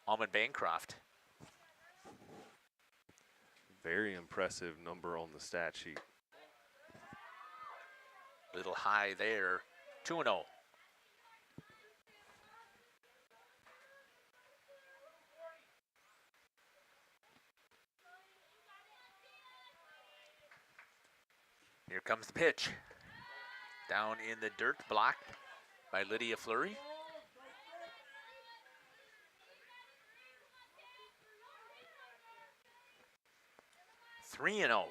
Almond-Bancroft. Very impressive number on the stat sheet. Little high there. 2-0. Here comes the pitch. Down in the dirt, blocked by Lydia Fleury. Three and 0.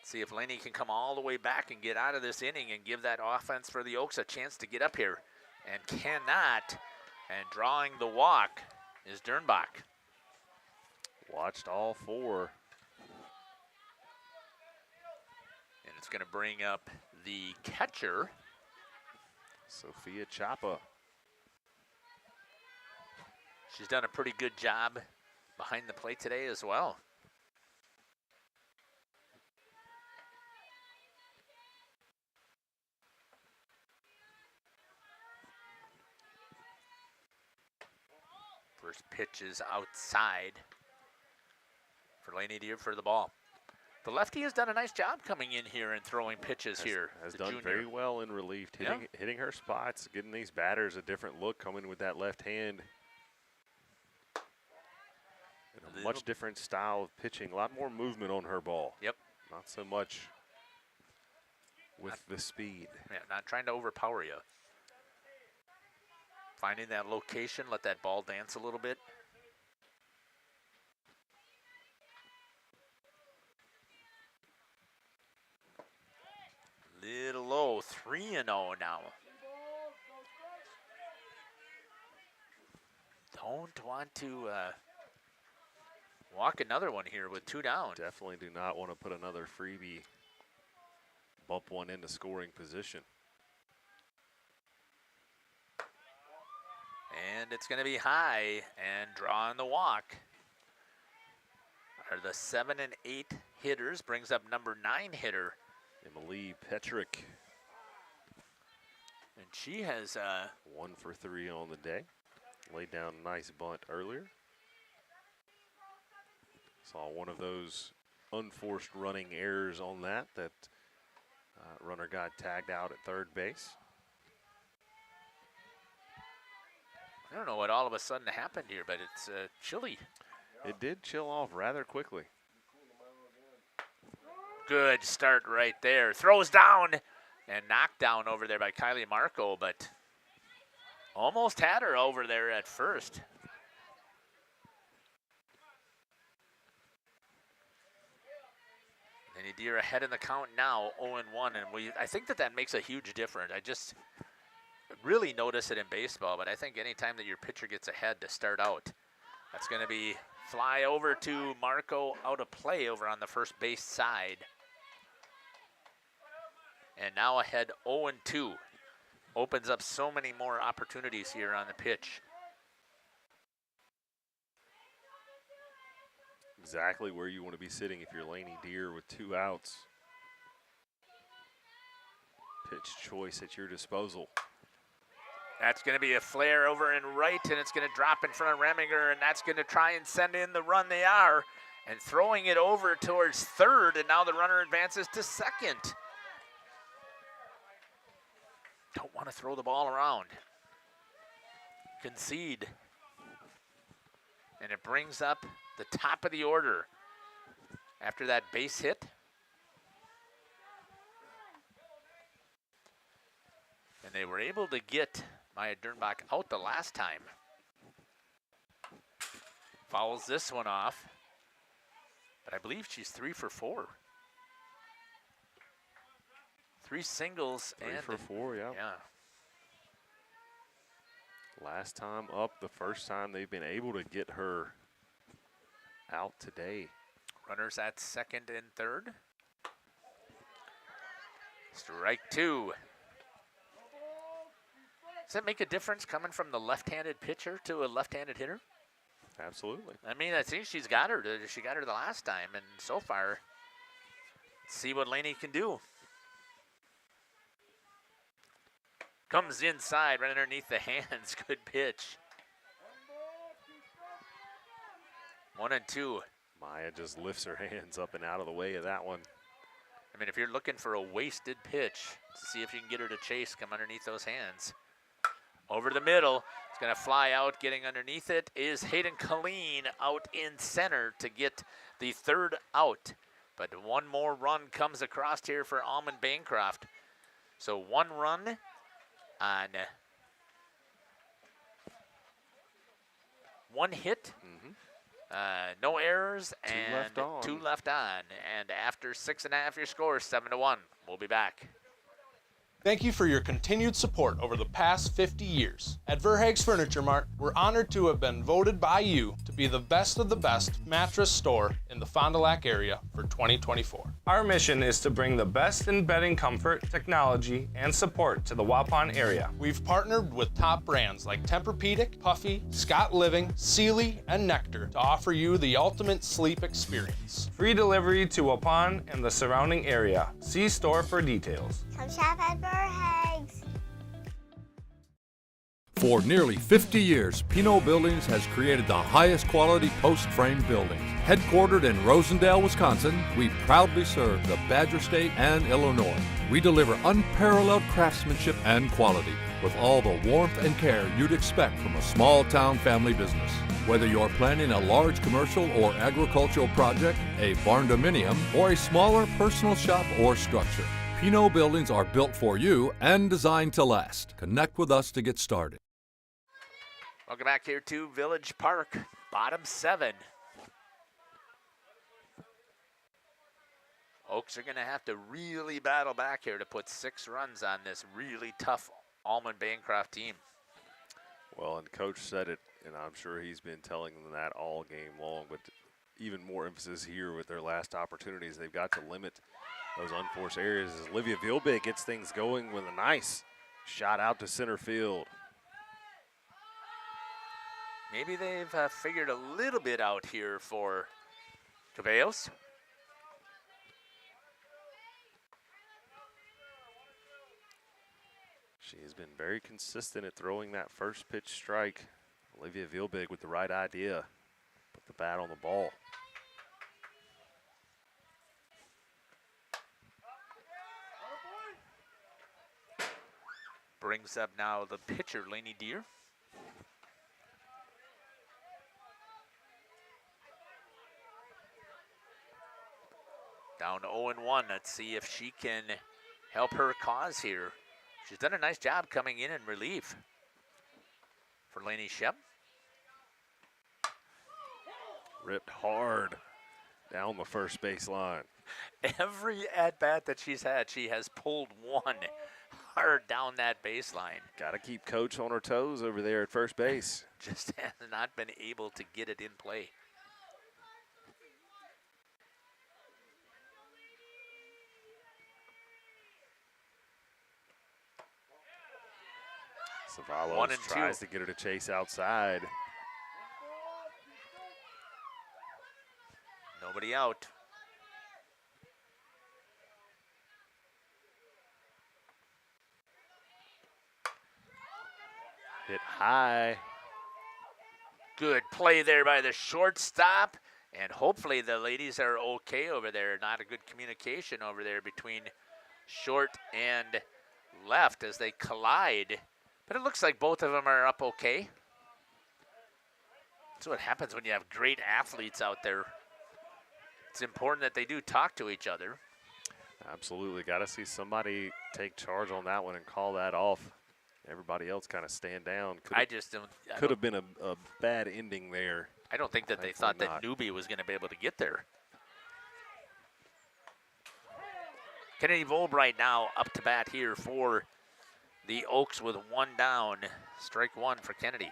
See if Laney can come all the way back and get out of this inning and give that offense for the Oaks a chance to get up here. And cannot. And drawing the walk is Dernbach. Watched all 4. And it's going to bring up the catcher, Sophia Chapa. She's done a pretty good job behind the plate today as well. First pitch is outside for Laney Deere for the ball. The lefty has done a nice job coming in here and throwing pitches here. Has the done junior. very well in relief, hitting her spots, getting these batters a different look, coming with that left hand. And a much different style of pitching, a lot more movement on her ball. Yep. Not so much with the speed. Yeah, not trying to overpower you. Finding that location, let that ball dance a little bit. Little low, 3-0 now. Don't want to walk another one here with 2 down. Definitely do not want to put another freebie, bump one into scoring position. And it's going to be high and drawing the walk. Are the 7 and 8 hitters, brings up number 9 hitter. Emily Petrick. And she has 1 for 3 on the day. Laid down a nice bunt earlier. Saw one of those unforced running errors on that runner got tagged out at third base. I don't know what all of a sudden happened here, but it's chilly. It did chill off rather quickly. Good start right there. Throws down and knocked down over there by Kylie Marco, but almost had her over there at first. Laney Deere ahead in the count now, 0-1, and I think that makes a huge difference. I just really notice it in baseball, but I think anytime that your pitcher gets ahead to start out, that's going to be fly over to Marco, out of play over on the first base side. And now ahead 0-2. Opens up so many more opportunities here on the pitch. Exactly where you want to be sitting if you're Laney Deere with 2 outs. Pitch choice at your disposal. That's going to be a flare over in right, and it's going to drop in front of Reminger, and that's going to try and send in the run they are, and throwing it over towards third, and now the runner advances to second. Don't want to throw the ball around. Concede. And it brings up the top of the order after that base hit. And they were able to get Maya Dernbach out the last time. Fouls this one off. But I believe she's 3 for 4. 3 singles. 3 for 4, yeah. Yeah. Last time up, the first time they've been able to get her out today. Runners at second and third. Strike 2. Does that make a difference coming from the left-handed pitcher to a left-handed hitter? Absolutely. I mean, I think she's got her. She got her the last time, and so far, see what Laney can do. Comes inside, right underneath the hands. Good pitch. 1-2. Maya just lifts her hands up and out of the way of that one. I mean, if you're looking for a wasted pitch to see if you can get her to chase, come underneath those hands. Over the middle, it's going to fly out. Getting underneath it is Hayden Colleen out in center to get the third out. But one more run comes across here for Almond-Bancroft. So 1 run on 1 hit. No errors, and 2 left on. And after 6.5, your score is 7-1. We'll be back. Thank you for your continued support over the past 50 years. At Verhaeg's Furniture Mart, we're honored to have been voted by you to be the best of the best mattress store in the Fond du Lac area for 2024. Our mission is to bring the best in bedding comfort, technology, and support to the Waupun area. We've partnered with top brands like Tempur-Pedic, Puffy, Scott Living, Sealy, and Nectar to offer you the ultimate sleep experience. Free delivery to Waupun and the surrounding area. See store for details. Come shop at Verhaeg's. For nearly 50 years, Pinot Buildings has created the highest quality post-frame buildings. Headquartered in Rosendale, Wisconsin, we proudly serve the Badger State and Illinois. We deliver unparalleled craftsmanship and quality with all the warmth and care you'd expect from a small-town family business. Whether you're planning a large commercial or agricultural project, a barn-dominium, or a smaller personal shop or structure, Pinot Buildings are built for you and designed to last. Connect with us to get started. Welcome back here to Village Park, bottom 7. Oaks are going to have to really battle back here to put 6 runs on this really tough Almond-Bancroft team. Well, and Coach said it, and I'm sure he's been telling them that all game long, but even more emphasis here with their last opportunities. They've got to limit those unforced areas as Olivia Vilbeck gets things going with a nice shot out to center field. Maybe they've figured a little bit out here for Caballos. She has been very consistent at throwing that first pitch strike. Olivia Vilbeck with the right idea. Put the bat on the ball. Brings up now the pitcher, Lainey Deere. Down 0-1. Let's see if she can help her cause here. She's done a nice job coming in relief for Lainey Shep. Ripped hard down the first base line. Every at-bat that she's had, she has pulled one hard down that baseline. Got to keep Coach on her toes over there at first base. Just has not been able to get it in play. Savalos tries to get her to chase outside. Nobody out. Hit high. Good play there by the shortstop. And hopefully the ladies are okay over there. Not a good communication over there between short and left as they collide. But it looks like both of them are up okay. That's what happens when you have great athletes out there. It's important that they do talk to each other. Absolutely. Got to see somebody take charge on that one and call that off. Everybody else kind of stand down. Could have been a bad ending there. I don't think that they thought that newbie was going to be able to get there. Kennedy Volbright now up to bat here for the Oaks with one down. Strike one for Kennedy.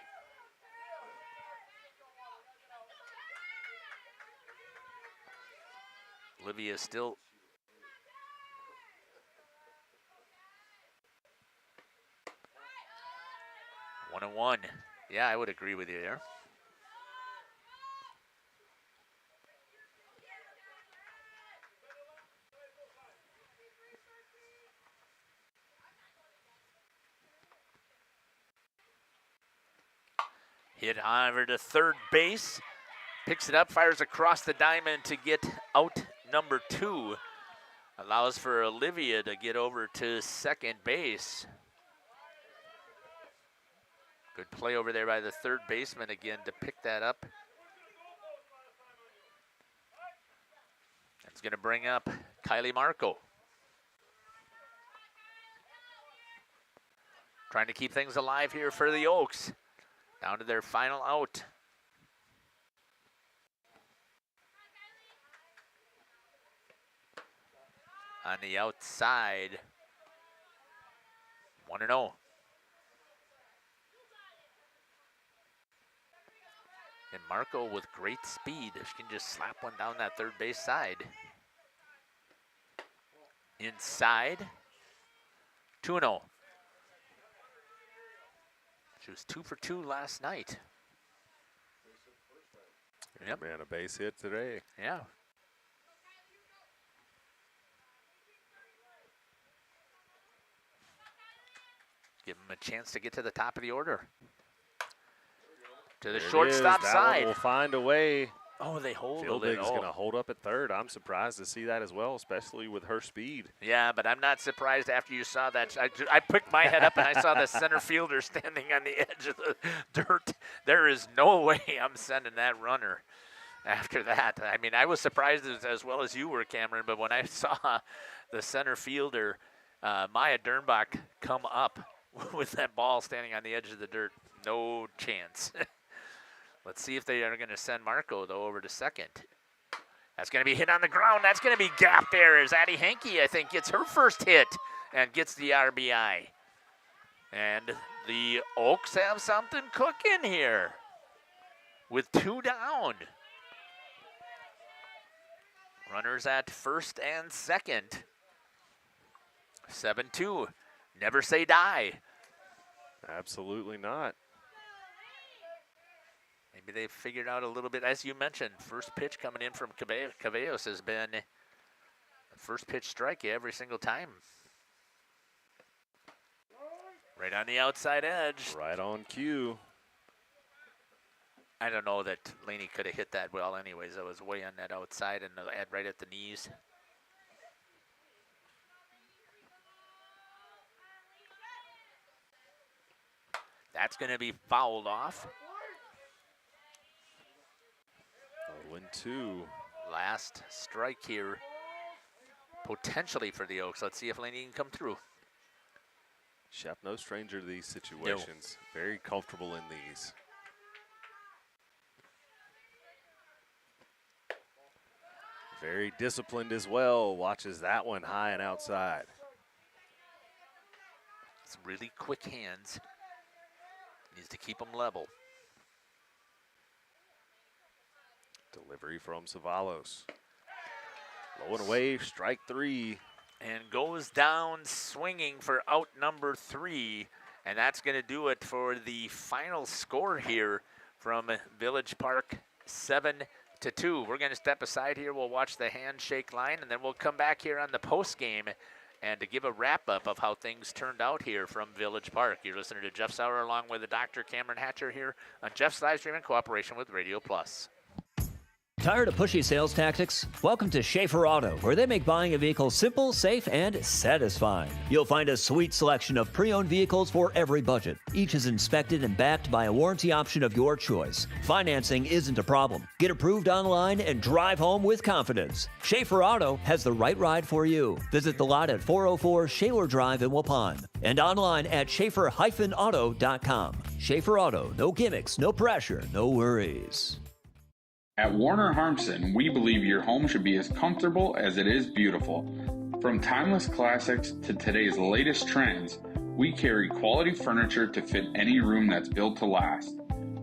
Olivia still 1-1. Yeah, I would agree with you there. Hit over to third base. Picks it up, fires across the diamond to get out number 2. Allows for Olivia to get over to second base. Good play over there by the third baseman again to pick that up. That's going to bring up Kylie Marco. Trying to keep things alive here for the Oaks. Down to their final out. On the outside, 1-0. And Marco with great speed. She can just slap one down that third base side. Inside, 2-0. She was 2 for 2 last night. Yep. Man, a base hit today. Yeah. Give him a chance to get to the top of the order. To the shortstop side. That will find a way. Oh, they hold Fielding's going to hold up at third. I'm surprised to see that as well, especially with her speed. Yeah, but I'm not surprised after you saw that. I picked my head up and I saw the center fielder standing on the edge of the dirt. There is no way I'm sending that runner after that. I mean, I was surprised as well as you were, Cameron, but when I saw the center fielder, Maya Dernbach, come up with that ball standing on the edge of the dirt, no chance. Let's see if they are going to send Marco, though, over to second. That's going to be hit on the ground. That's going to be gapped there as Addie Hankey, I think, gets her first hit and gets the RBI. And the Oaks have something cooking here with 2 down. Runners at first and second. 7-2. Never say die. Absolutely not. Maybe they've figured out a little bit, as you mentioned, first pitch coming in from Caballos has been a first pitch strike every single time. Right on the outside edge. Right on cue. I don't know that Laney could have hit that well anyways. It was way on that outside and right at the knees. That's going to be fouled off. 0-2. Last strike here, potentially for the Oaks. Let's see if Laney can come through. Shep, no stranger to these situations. No. Very comfortable in these. Very disciplined as well. Watches that one high and outside. It's really quick hands. Needs to keep them level. Delivery from Savalos. Low and away, strike 3. And goes down swinging for out number 3. And that's going to do it for the final score here from Village Park, 7-2. We're going to step aside here. We'll watch the handshake line, and then we'll come back here on the post game and to give a wrap-up of how things turned out here from Village Park. You're listening to Jeff Sauer along with the Dr. Cameron Hatcher here on Jeff's Livestream in cooperation with Radio Plus. Tired of pushy sales tactics? Welcome to Schaefer Auto, where they make buying a vehicle simple, safe, and satisfying. You'll find a sweet selection of pre-owned vehicles for every budget. Each is inspected and backed by a warranty option of your choice. Financing isn't a problem. Get approved online and drive home with confidence. Schaefer Auto has the right ride for you. Visit the lot at 404 Shaler Drive in Waupun and online at schaefer-auto.com. Schaefer Auto, no gimmicks, no pressure, no worries. At Warner Harmson, we believe your home should be as comfortable as it is beautiful. From timeless classics to today's latest trends, we carry quality furniture to fit any room that's built to last.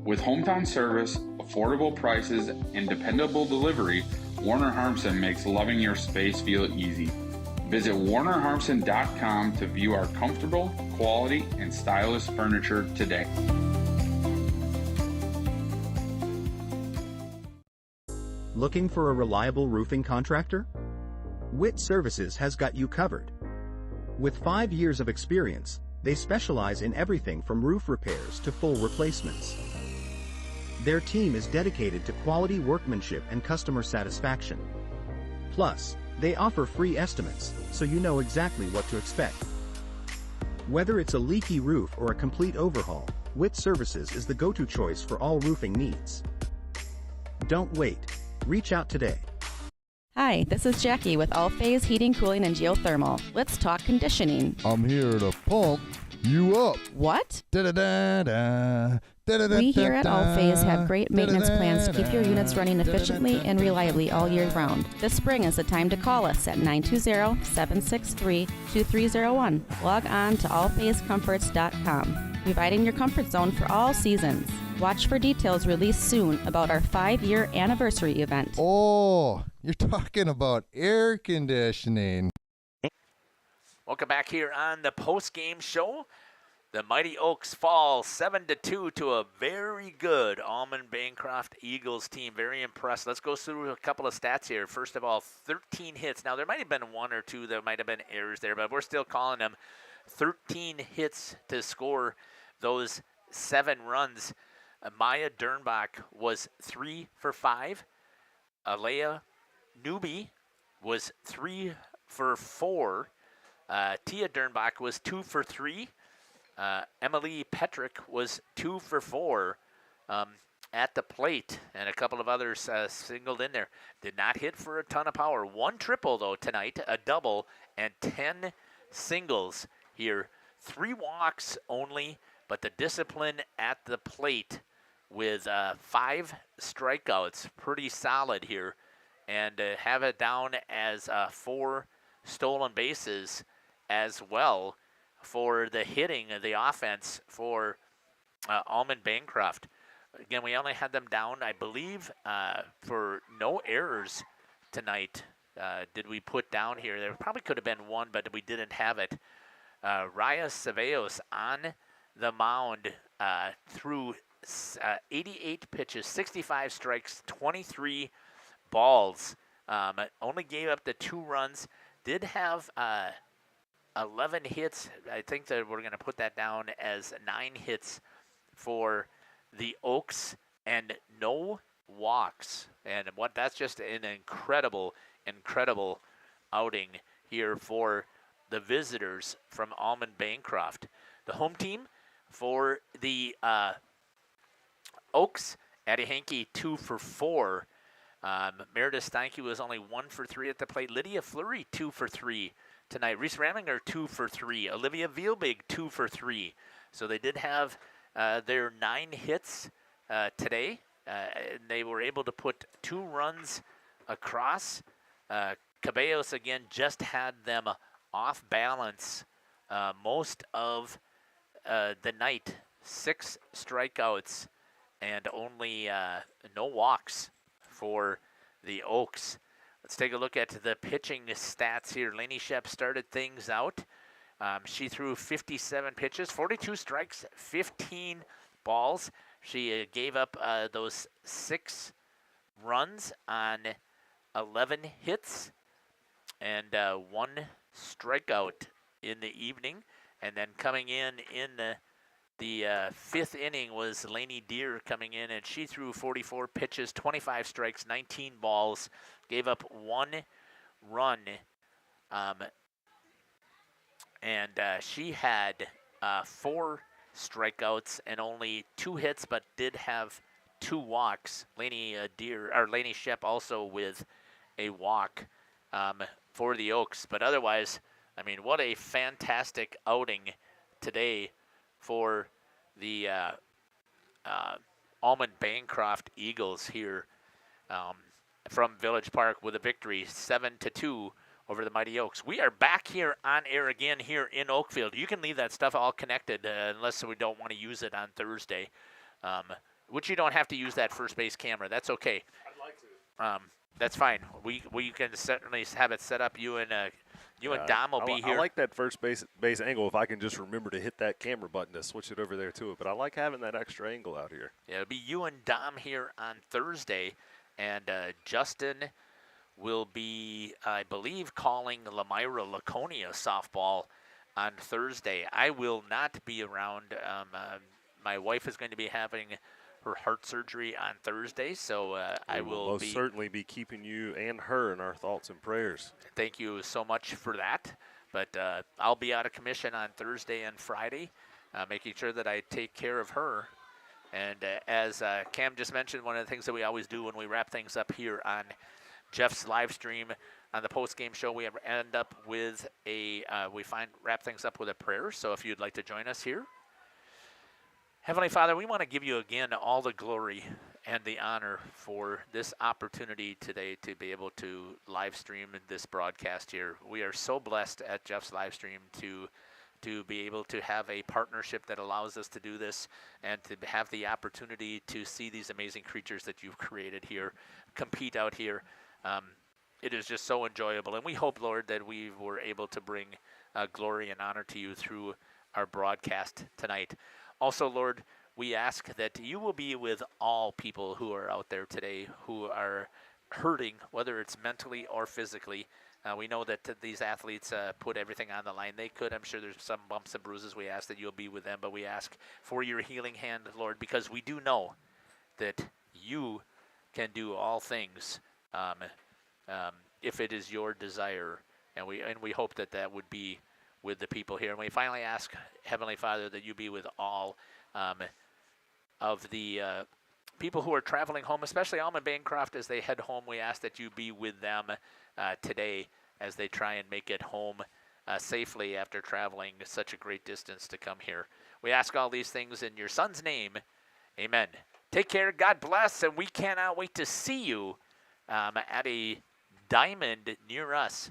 With hometown service, affordable prices, and dependable delivery, Warner Harmson makes loving your space feel easy. Visit warnerharmson.com to view our comfortable, quality, and stylish furniture today. Looking for a reliable roofing contractor? Witt Services has got you covered. With 5 years of experience, they specialize in everything from roof repairs to full replacements. Their team is dedicated to quality workmanship and customer satisfaction. Plus, they offer free estimates, so you know exactly what to expect. Whether it's a leaky roof or a complete overhaul, Witt Services is the go-to choice for all roofing needs. Don't wait. Reach out today. Hi, this is Jackie with All Phase Heating, Cooling, and Geothermal. Let's talk conditioning. I'm here to pump you up. What? Da-da-da-da. We here at All Phase have great maintenance plans to keep your units running efficiently and reliably all year round. This spring is the time to call us at 920-763-2301. Log on to allphasecomforts.com, providing your comfort zone for all seasons. Watch for details released soon about our 5-year anniversary event. Oh, you're talking about air conditioning. Welcome back here on the post-game show. The Mighty Oaks fall 7-2 to a very good Almond-Bancroft Eagles team. Very impressed. Let's go through a couple of stats here. First of all, 13 hits. Now, there might have been one or two. There might have been errors there, but we're still calling them 13 hits to score those 7 runs. Maya Dernbach was 3 for 5. Alea Newby was 3 for 4. Tia Dernbach was 2 for 3. Emily Petrick was 2 for 4 at the plate, and a couple of others singled in there. Did not hit for a ton of power. 1 triple, though, tonight, a double, and 10 singles here. 3 walks only, but the discipline at the plate with 5 strikeouts, pretty solid here, and have it down as 4 stolen bases as well for the hitting of the offense for Almond-Bancroft. Again, we only had them down, I believe, for no errors tonight. Did we put down here? There probably could have been one, but we didn't have it. Raya Ceballos on the mound through 88 pitches, 65 strikes, 23 balls. Only gave up the 2 runs. Did have 11 hits. I think that we're going to put that down as 9 hits for the Oaks and no walks. And that's just an incredible outing here for the visitors from Almond-Bancroft. The home team for the Oaks, Addie Hankey 2 for 4. Meredith Steinke was only 1 for 3 at the plate. Lydia Fleury 2 for 3 tonight. Reese Raminger 2 for 3. Olivia Vielbig 2 for 3. So they did have their 9 hits today. And they were able to put 2 runs across. Caballos again just had them off balance most of the night. 6 strikeouts and only no walks for the Oaks. Let's take a look at the pitching stats here. Lainey Shep started things out. She threw 57 pitches, 42 strikes, 15 balls. She gave up those 6 runs on 11 hits and 1 strikeout in the evening. And then coming in the fifth inning was Lainey Deer coming in, and she threw 44 pitches, 25 strikes, 19 balls, gave up 1 run. And she had 4 strikeouts and only 2 hits, but did have 2 walks. Lainey Shep also with a walk for the Oaks. But otherwise, I mean, what a fantastic outing today for the Almond-Bancroft Eagles here from Village Park with a victory 7-2 over the Mighty Oaks. We are back here on air again here in Oakfield. You can leave that stuff all connected unless we don't want to use it on Thursday, which you don't have to use that first base camera. That's okay. I'd like to. That's fine. We can certainly have it set up. You and Dom will be here. I like that first base angle if I can just remember to hit that camera button to switch it over there to it. But I like having that extra angle out here. Yeah, it'll be you and Dom here on Thursday, and Justin will be, I believe, calling Lamira Laconia softball on Thursday. I will not be around. My wife is going to be having her heart surgery on Thursday, so I will certainly be keeping you and her in our thoughts and prayers. Thank you so much for that. But I'll be out of commission on Thursday and Friday, making sure that I take care of her. And as Cam just mentioned, one of the things that we always do when we wrap things up here on Jeff's live stream on the post-game show, we end up with wrap things up with a prayer. So if you'd like to join us here. Heavenly Father, we want to give you again all the glory and the honor for this opportunity today to be able to live stream this broadcast here. We are so blessed at Jeff's live stream to be able to have a partnership that allows us to do this and to have the opportunity to see these amazing creatures that you've created here compete out here. It is just so enjoyable, and we hope, Lord, that we were able to bring glory and honor to you through our broadcast tonight. Also, Lord, we ask that you will be with all people who are out there today who are hurting, whether it's mentally or physically. We know that these athletes put everything on the line they could. I'm sure there's some bumps and bruises. We ask that you'll be with them, but we ask for your healing hand, Lord, because we do know that you can do all things if it is your desire, and we hope that that would be with the people here. And we finally ask, Heavenly Father, that you be with all of the people who are traveling home, especially Almond-Bancroft as they head home. We ask that you be with them today as they try and make it home safely after traveling such a great distance to come here. We ask all these things in your Son's name. Amen. Take care. God bless. And we cannot wait to see you at a diamond near us.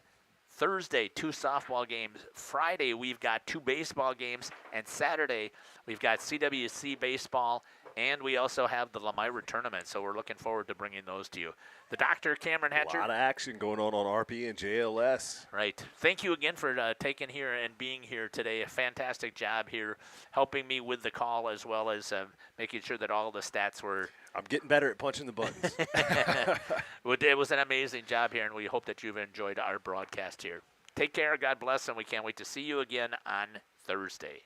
Thursday, 2 softball games. Friday, we've got 2 baseball games. And Saturday, we've got CWC baseball. And we also have the Lamira tournament. So we're looking forward to bringing those to you. The Dr. Cameron Hatcher. A lot of action going on RP and JLS. Right. Thank you again for taking here and being here today. A fantastic job here, helping me with the call as well as making sure that all the stats were. I'm getting better at punching the buttons. It was an amazing job here, and we hope that you've enjoyed our broadcast here. Take care. God bless, and we can't wait to see you again on Thursday.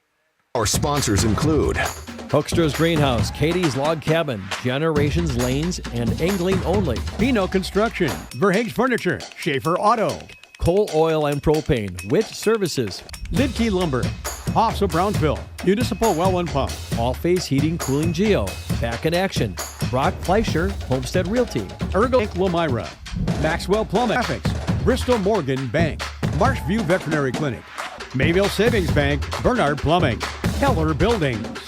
Our sponsors include Hoekstra's Greenhouse, Katie's Log Cabin, Generations Lanes, and Angling Only. Pino Construction, Verhaeg's Furniture, Schaefer Auto, Coal Oil and Propane, Witt Services, Lidkey Lumber, Hoffs of Brownsville, Municipal Well and Pump, All Phase Heating, Cooling Geo, Back in Action, Brock Fleischer, Homestead Realty, Ergo Lamira, Maxwell Plumbing, Graphics, Bristol Morgan Bank, Marshview Veterinary Clinic, Mayville Savings Bank, Bernard Plumbing, Keller Buildings.